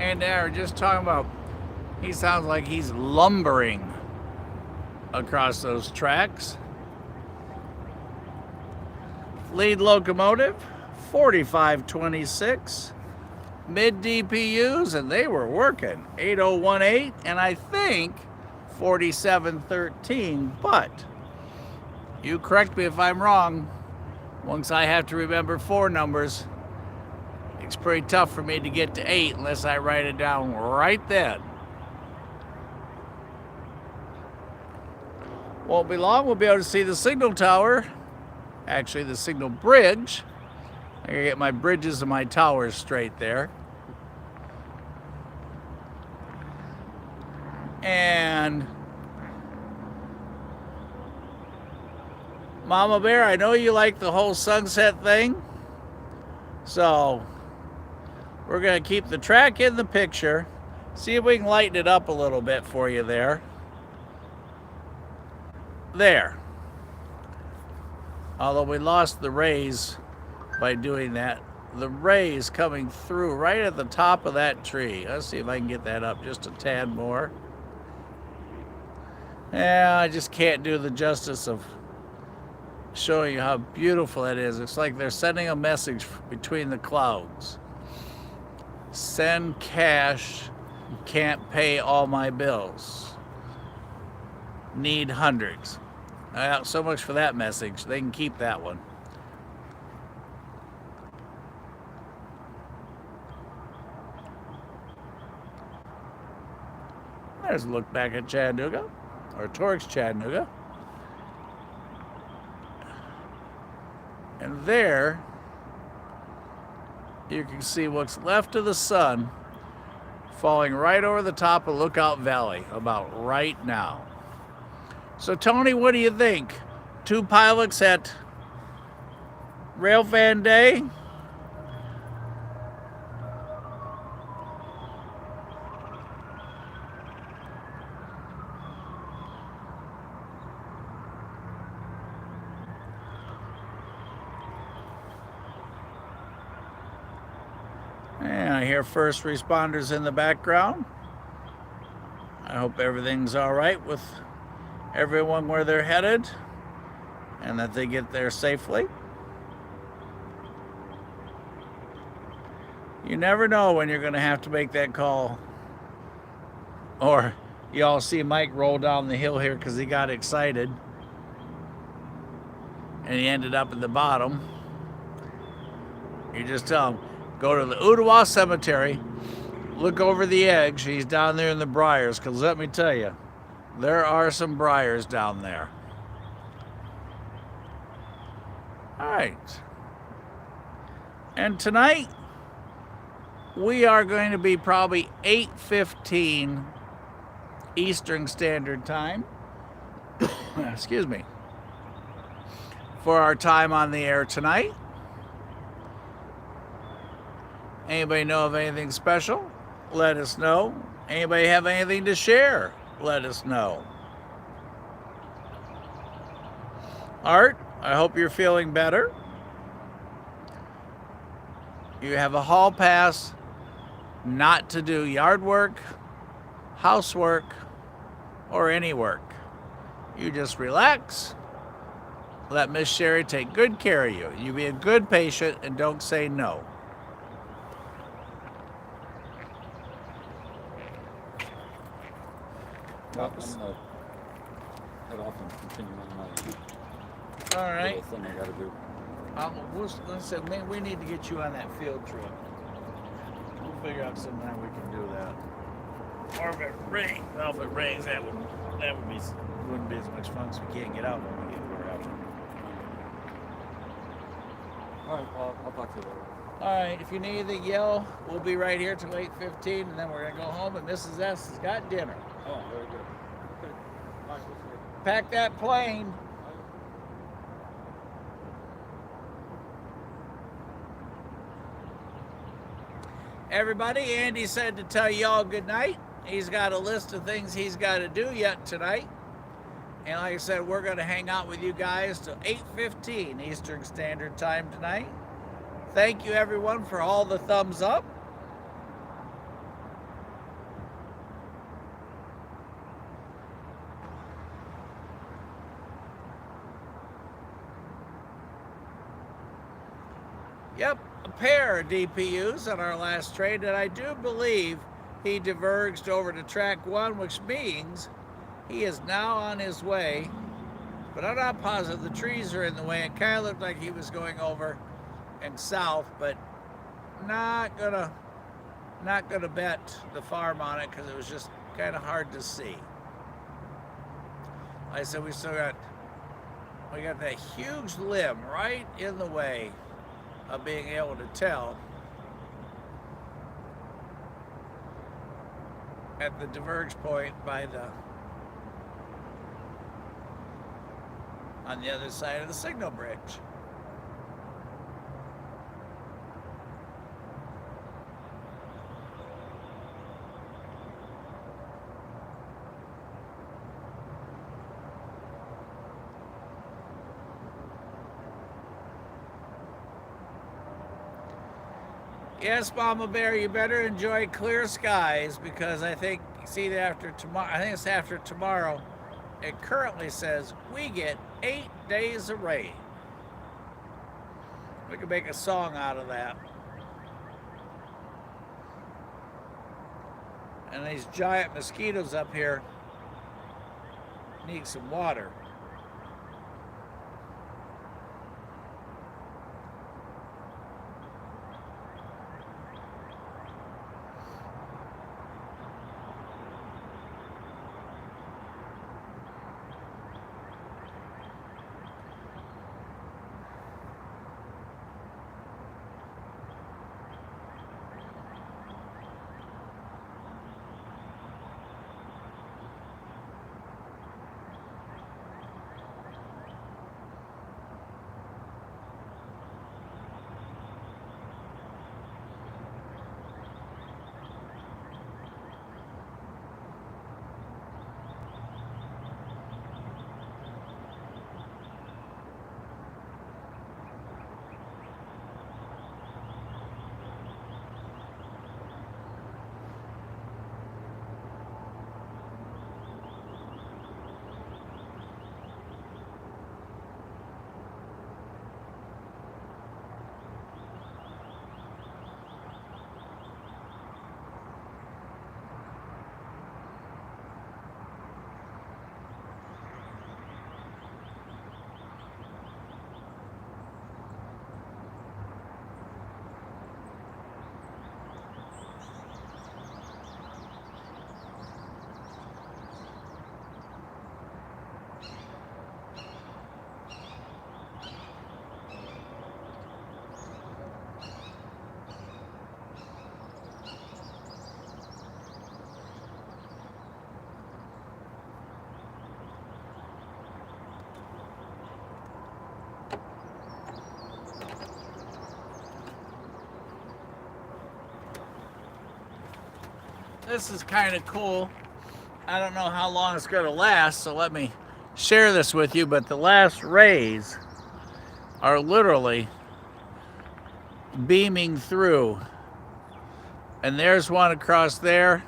and they're just talking about, he sounds like he's lumbering across those tracks. Lead locomotive, 4526. Mid DPUs, and they were working 8018 and I think 4713, but you correct me if I'm wrong. Once I have to remember 4 numbers, it's pretty tough for me to get to 8 unless I write it down right then. Won't be long, we'll be able to see the signal tower, actually the signal bridge. I gotta get my bridges and my towers straight there. And Mama Bear, I know you like the whole sunset thing, so we're gonna keep the track in the picture. See if we can lighten it up a little bit for you there. There. Although we lost the rays by doing that. The rays coming through right at the top of that tree. Let's see if I can get that up just a tad more. Yeah, I just can't do the justice of showing you how beautiful it is. It's like they're sending a message between the clouds. Send cash, can't pay all my bills. Need hundreds. So much for that message. They can keep that one. There's a look back at Chattanooga, or towards Chattanooga. And there, you can see what's left of the sun falling right over the top of Lookout Valley about right now. So Tony, what do you think? 2 pilots at Railfan Day? And I hear first responders in the background. I hope everything's all right with everyone where they're headed and that they get there safely. You never know when you're going to have to make that call. Or you all see Mike roll down the hill here because he got excited and he ended up at the bottom. You just tell him, go to the Ottawa Cemetery, look over the edge. He's down there in the briars, because let me tell you, there are some briars down there. All right. And tonight, we are going to be probably 8:15 Eastern Standard Time. Excuse me. For our time on the air tonight. Anybody know of anything special? Let us know. Anybody have anything to share? Let us know. Art, I hope you're feeling better. You have a hall pass not to do yard work, housework, or any work. You just relax. Let Miss Sherry take good care of you. You be a good patient and don't say no. I'm gonna head off and continue on my All right. little thing I gotta do. Listen, man, we need to get you on that field trip. We'll figure out sometime we can do that. Or if it rains, well, if it rains, wouldn't be as much fun because we can't get out when we get more out. All right, well, I'll talk to you later. All right, if you need anything, yell. We'll be right here till 8:15, and then we're gonna go home. And Mrs. S has got dinner. Oh, very good. Okay. All right, we'll see you. Pack that plane. Everybody, Andy said to tell y'all good night. He's got a list of things he's got to do yet tonight. And like I said, we're going to hang out with you guys till 8:15 Eastern Standard Time tonight. Thank you, everyone, for all the thumbs up. Yep, a pair of DPUs on our last trade, and I do believe he diverged over to track 1, which means he is now on his way, but I'm not positive. The trees are in the way. It kind of looked like he was going over and south, but not gonna bet the farm on it because it was just kind of hard to see. Like I said, we got that huge limb right in the way of being able to tell at the diverge point on the other side of the signal bridge. Yes, Mama Bear, you better enjoy clear skies because I think it's after tomorrow. It currently says we get 8 days of rain. We could make a song out of that. And these giant mosquitoes up here need some water. This is kind of cool. I don't know how long it's going to last, so let me share this with you, but the last rays are literally beaming through. And there's one across there,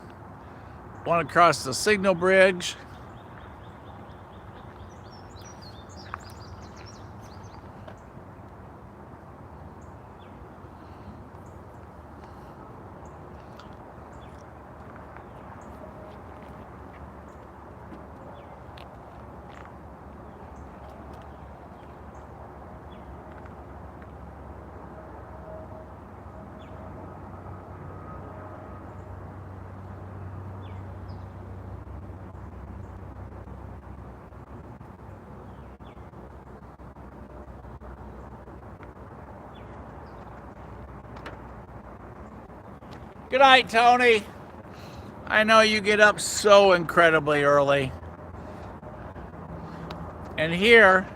one across the signal bridge. Good night, Tony. I know you get up so incredibly early. And here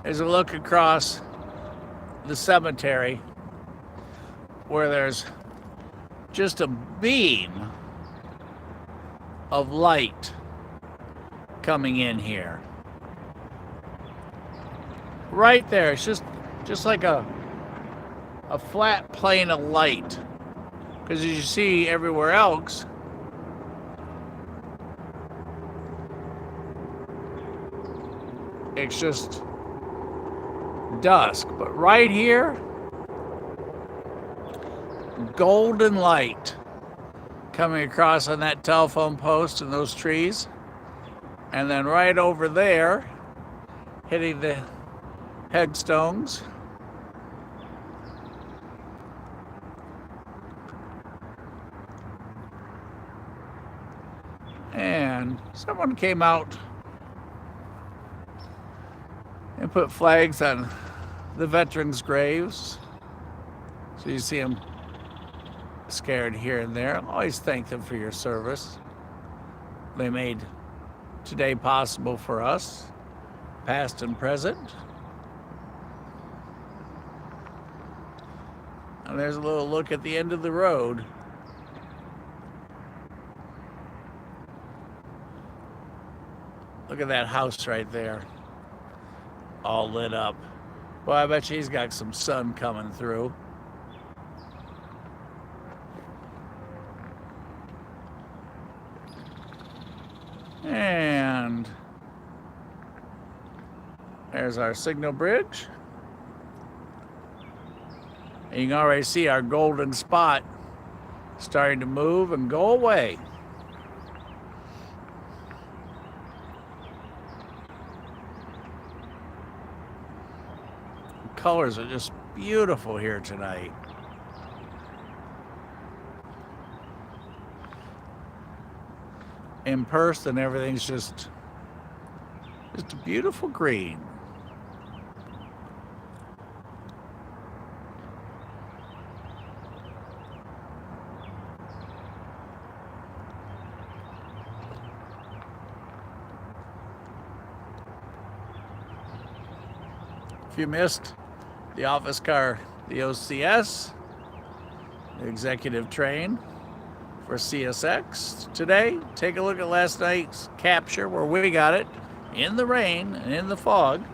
is a look across the cemetery where there's just a beam of light coming in here. Right there, it's just like a flat plane of light. Because as you see everywhere else, it's just dusk. But right here, golden light coming across on that telephone post and those trees. And then right over there, hitting the headstones. And someone came out and put flags on the veterans' graves. So you see them scared here and there. Always thank them for your service. They made today possible for us, past and present. And there's a little look at the end of the road. Look at that house right there, all lit up. Well, I bet you he's got some sun coming through. And there's our signal bridge. And you can already see our golden spot starting to move and go away. The colors are just beautiful here tonight. In person, everything's just a beautiful green. If you missed the office car, the OCS, the executive train for CSX today, take a look at last night's capture where we got it in the rain and in the fog.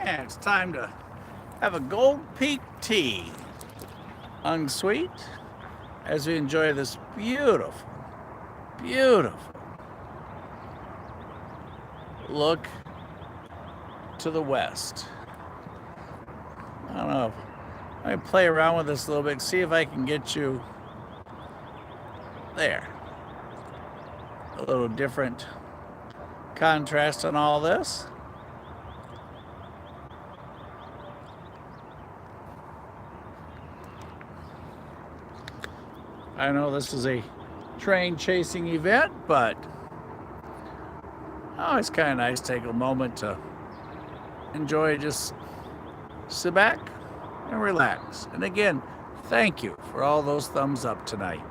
And it's time to have a Gold Peak tea. Unsweet, as we enjoy this beautiful, beautiful look to the west. I don't know. I might play around with this a little bit, see if I can get you there. A little different contrast on all this. I know this is a train chasing event, but oh, it's kind of nice to take a moment to enjoy, just sit back and relax. And again, thank you for all those thumbs up tonight.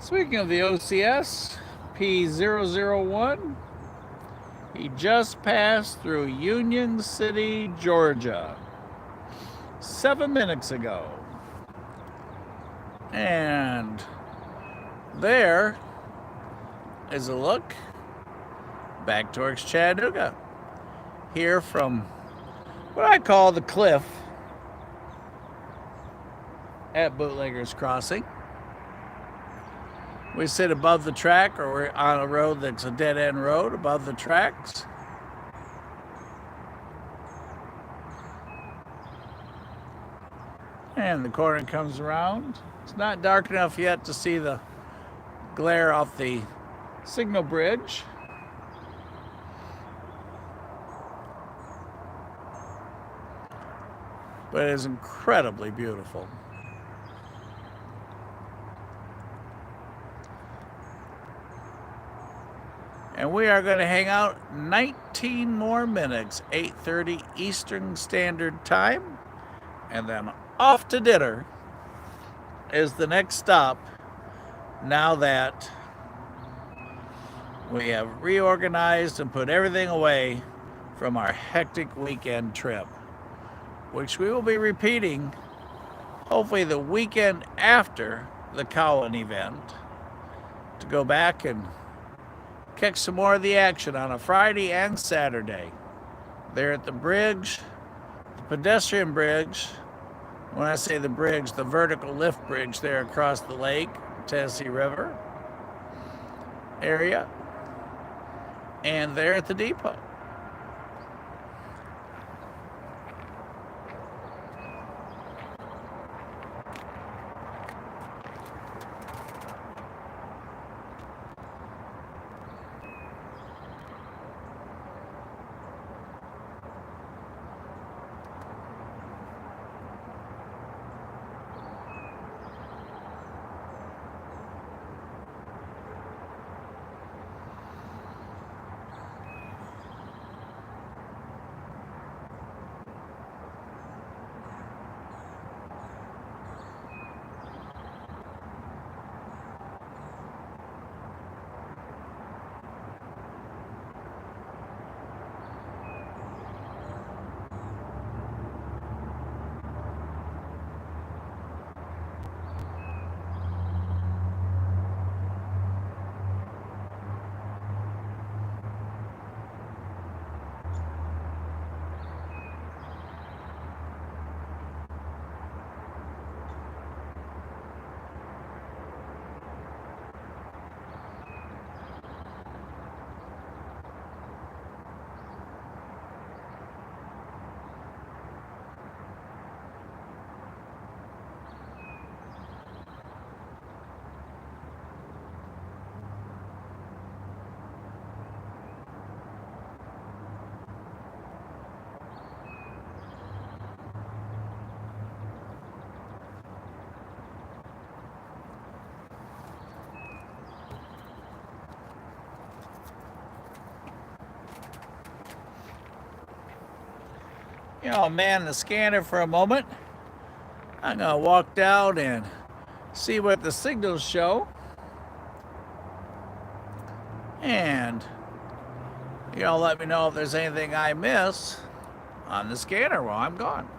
Speaking of the OCS, P001, he just passed through Union City, Georgia, 7 minutes ago. And there is a look back towards Chattanooga. Here from what I call the cliff at Bootlegger's Crossing. We sit above the track, or we're on a road that's a dead-end road above the tracks. And the corner comes around. It's not dark enough yet to see the glare off the signal bridge. But it is incredibly beautiful. And we are going to hang out 19 more minutes, 8:30 Eastern Standard Time. And then off to dinner is the next stop, now that we have reorganized and put everything away from our hectic weekend trip, which we will be repeating hopefully the weekend after the Cowan event, to go back and catch some more of the action on a Friday and Saturday. There at the bridge, the pedestrian bridge. When I say the bridge, the vertical lift bridge there across the lake, Tennessee River area, and there at the depot. You know, man the scanner for a moment. I'm gonna walk down and see what the signals show. And y'all let me know if there's anything I miss on the scanner while I'm gone.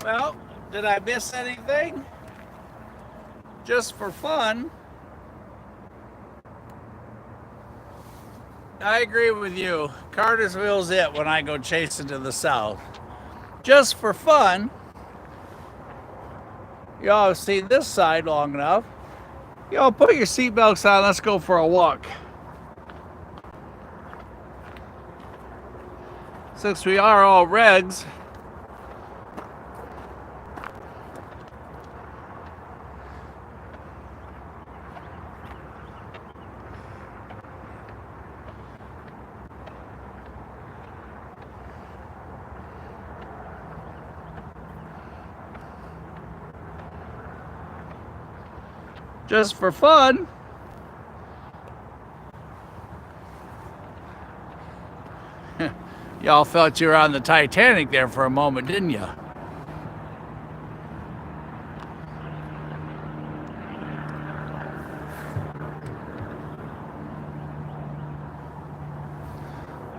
Well, did I miss anything? Just for fun, I agree with you. Cartersville's it when I go chasing to the south. Just for fun, y'all have seen this side long enough. Y'all put your seatbelts on, let's go for a walk. Since we are all regs, just for fun, y'all felt you were on the Titanic there for a moment, didn't you?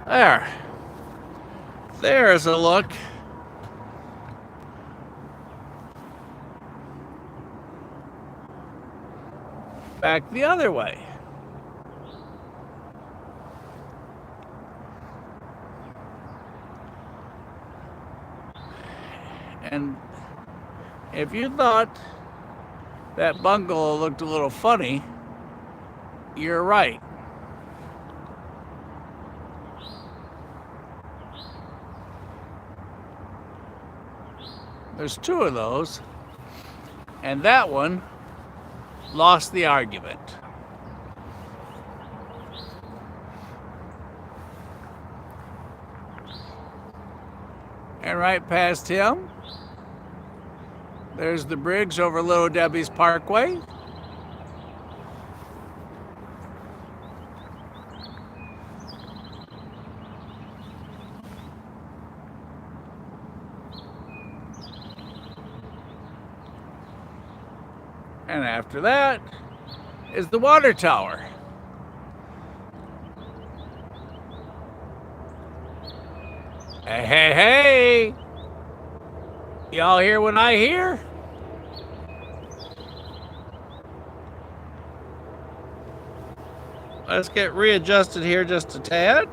There. There's a look. Back the other way. And if you thought that bungalow looked a little funny, you're right. There's two of those, and that one lost the argument. And right past him, there's the bridge over Little Debbie's Parkway. And after that is the water tower. Hey, hey, hey! Y'all hear what I hear? Let's get readjusted here just a tad.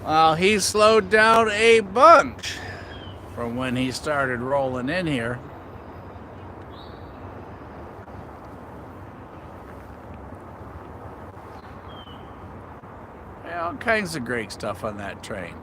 Well, he slowed down a bunch from when he started rolling in here. Yeah, all kinds of great stuff on that train.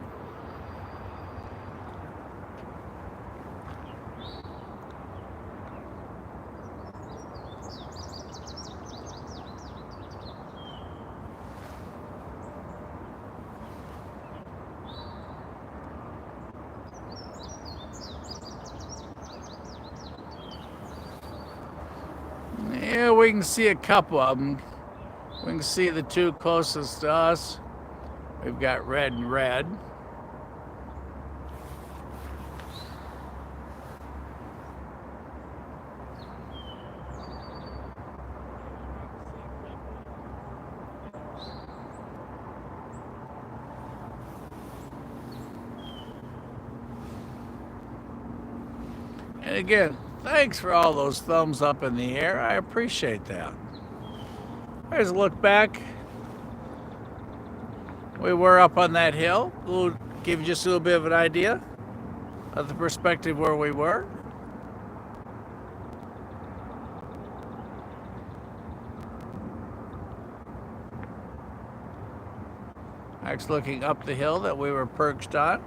Yeah, we can see a couple of them. We can see the two closest to us. We've got red and red. And again, thanks for all those thumbs up in the air. I appreciate that. There's a look back. We were up on that hill. We'll give you just a little bit of an idea of the perspective where we were. That's looking up the hill that we were perched on.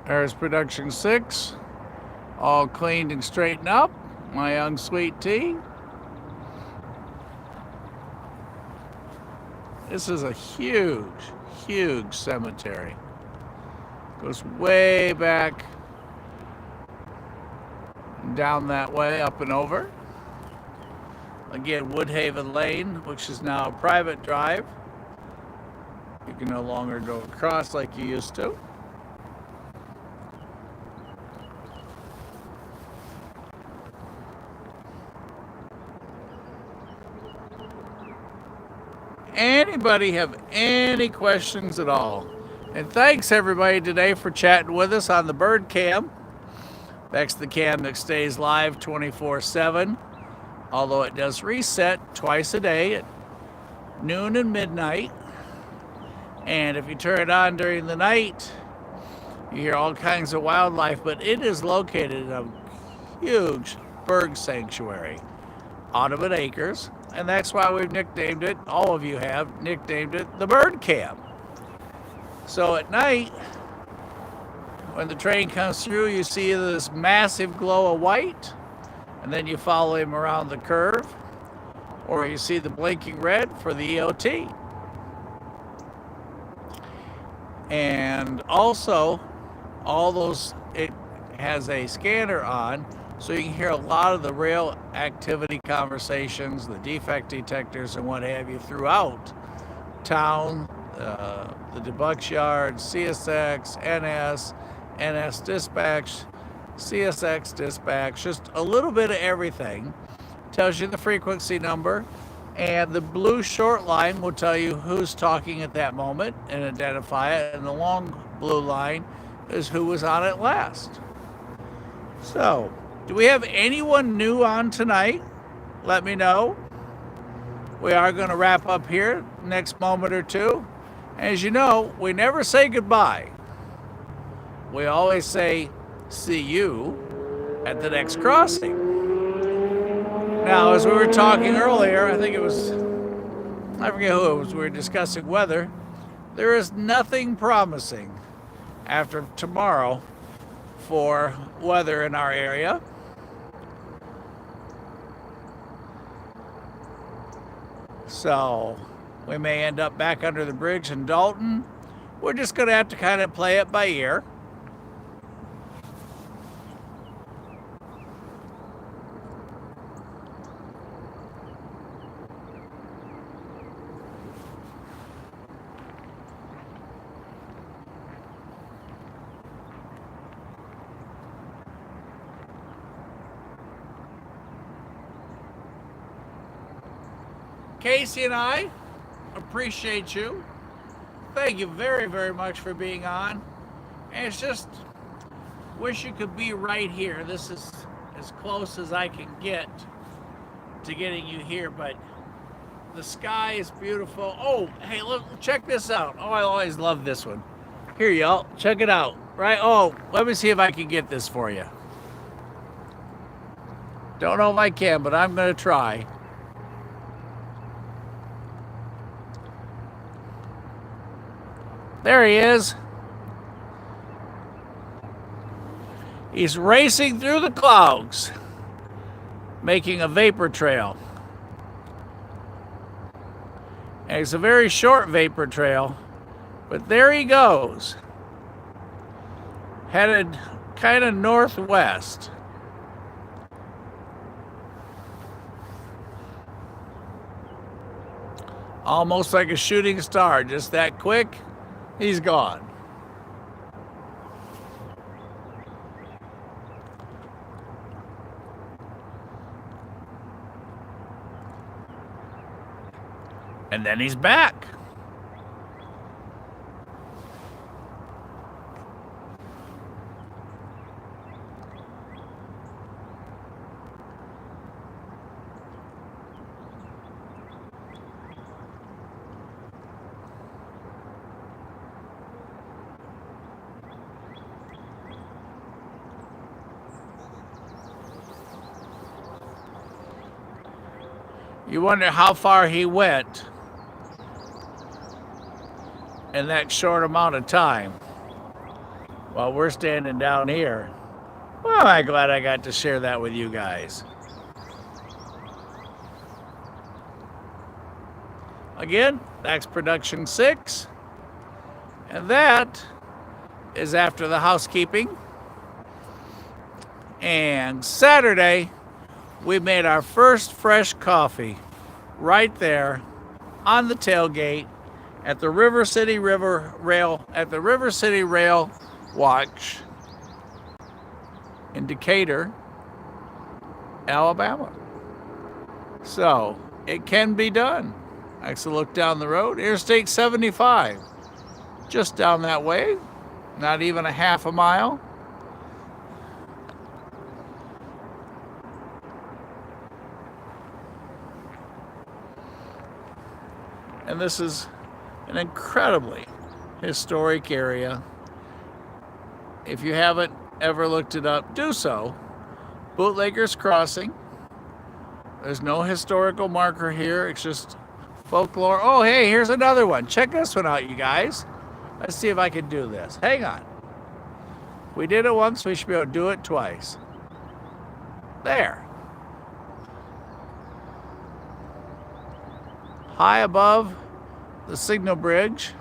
There's production 6, all cleaned and straightened up. My young sweet tea. This is a huge, huge cemetery. Goes way back down that way, up and over. Again, Woodhaven Lane, which is now a private drive. You can no longer go across like you used to. Anybody have any questions at all? And thanks everybody today for chatting with us on the Bird Cam. That's the cam that stays live 24/7, although it does reset twice a day at noon and midnight. And if you turn it on during the night, you hear all kinds of wildlife, but it is located in a huge bird sanctuary, Audubon Acres. And that's why we've nicknamed it, all of you have nicknamed it, the Bird Cam. So at night, when the train comes through, you see this massive glow of white, and then you follow him around the curve, or you see the blinking red for the EOT. And also, all those, it has a scanner on, so you can hear a lot of the rail activity conversations, the defect detectors and what have you throughout town, the debug yard, CSX, NS, NS dispatch, CSX dispatch, just a little bit of everything. Tells you the frequency number, and the blue short line will tell you who's talking at that moment and identify it, and the long blue line is who was on it last. So, do we have anyone new on tonight? Let me know. We are going to wrap up here next moment or two. As you know, we never say goodbye. We always say, see you at the next crossing. Now, as we were talking earlier, I think it was, I forget who it was, we were discussing weather. There is nothing promising after tomorrow for weather in our area. So we may end up back under the bridge in Dalton. We're just going to have to kind of play it by ear. Casey and I appreciate you. Thank you very, very much for being on. And it's just, wish you could be right here. This is as close as I can get to getting you here, but the sky is beautiful. Oh, hey, look, check this out. Oh, I always love this one. Here, y'all, check it out. Right? Oh, let me see if I can get this for you. Don't know if I can, but I'm going to try. There he is. He's racing through the clouds, making a vapor trail. And it's a very short vapor trail, but there he goes, headed kind of northwest. Almost like a shooting star, just that quick, he's gone. And then he's back. You wonder how far he went in that short amount of time while we're standing down here. Well, I'm glad I got to share that with you guys. Again, that's production 6. And that is after the housekeeping. And Saturday, we made our first fresh coffee right there on the tailgate at the River City Rail Watch in Decatur, Alabama. So it can be done. I can look down the road, Interstate 75, just down that way, not even a half a mile. And this is an incredibly historic area. If you haven't ever looked it up, do so. Bootlegger's Crossing. There's no historical marker here. It's just folklore. Oh, hey, here's another one. Check this one out, you guys. Let's see if I can do this. Hang on. We did it once, we should be able to do it twice. There. High above the signal bridge.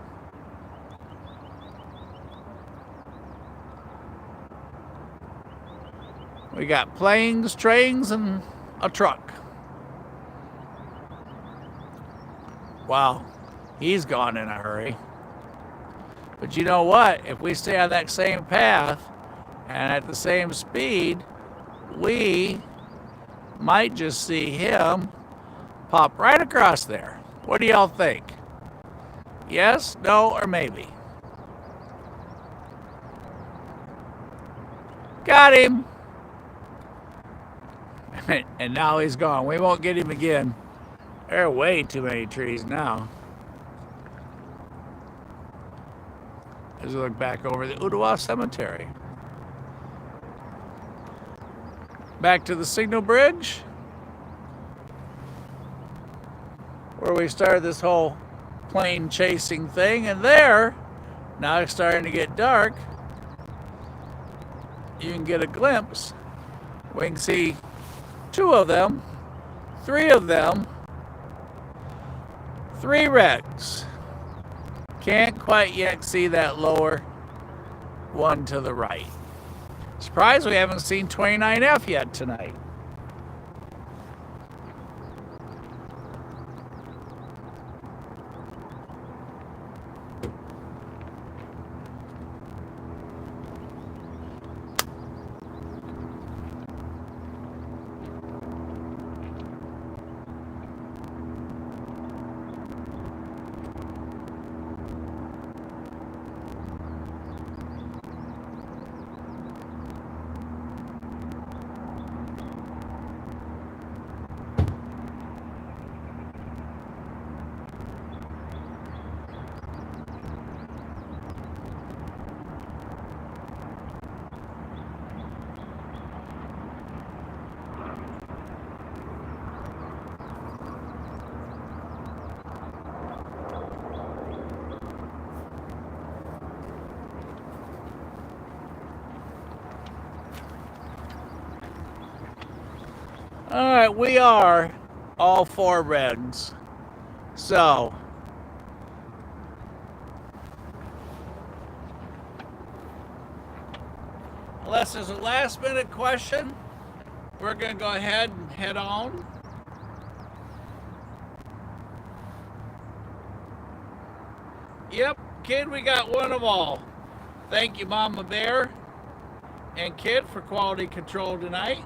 We got planes, trains, and a truck. Wow, he's gone in a hurry. But you know what? If we stay on that same path and at the same speed, we might just see him pop right across there. What do y'all think? Yes, no, or maybe? Got him! And now he's gone. We won't get him again. There are way too many trees now. As we look back over the Ottawa Cemetery. Back to the signal bridge, where we started this whole plane chasing thing. And there, now it's starting to get dark, you can get a glimpse. We can see 2 of them, 3 of them, 3 wrecks. Can't quite yet see that lower one to the right. Surprised we haven't seen 29F yet tonight. All right, we are all four reds. So, unless there's a last minute question, we're going to go ahead and head on. Yep, kid, we got one of all. Thank you, Mama Bear and Kid, for quality control tonight.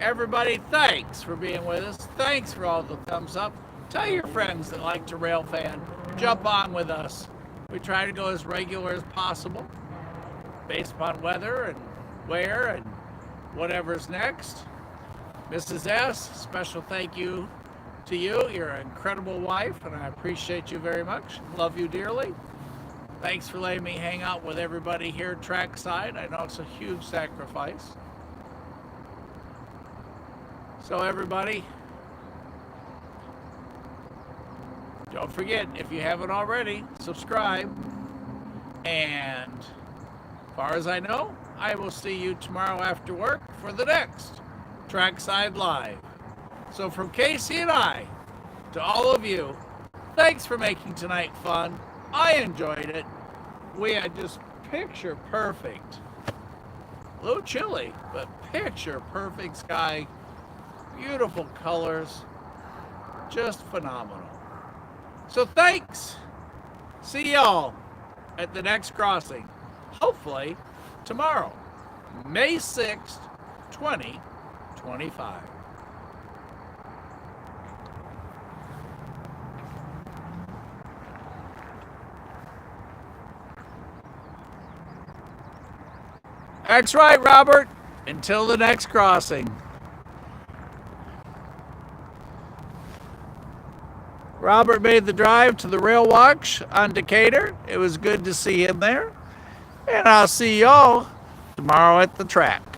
Everybody, thanks for being with us. Thanks for all the thumbs up. Tell your friends that like to rail fan. Jump on with us. We try to go as regular as possible, based upon weather and where and whatever's next. Mrs. S, special thank you to you. You're an incredible wife, and I appreciate you very much. Love you dearly. Thanks for letting me hang out with everybody here trackside. I know it's a huge sacrifice. So everybody, don't forget, if you haven't already, subscribe. And as far as I know, I will see you tomorrow after work for the next Trackside Live. So from Casey and I, to all of you, thanks for making tonight fun. I enjoyed it. We had just picture perfect, a little chilly, but picture perfect sky, beautiful colors, just phenomenal. So thanks. See y'all at the next crossing, hopefully tomorrow, May 6th, 2025. That's right, Robert. Until the next crossing. Robert made the drive to the rail watch on Decatur. It was good to see him there. And I'll see y'all tomorrow at the track.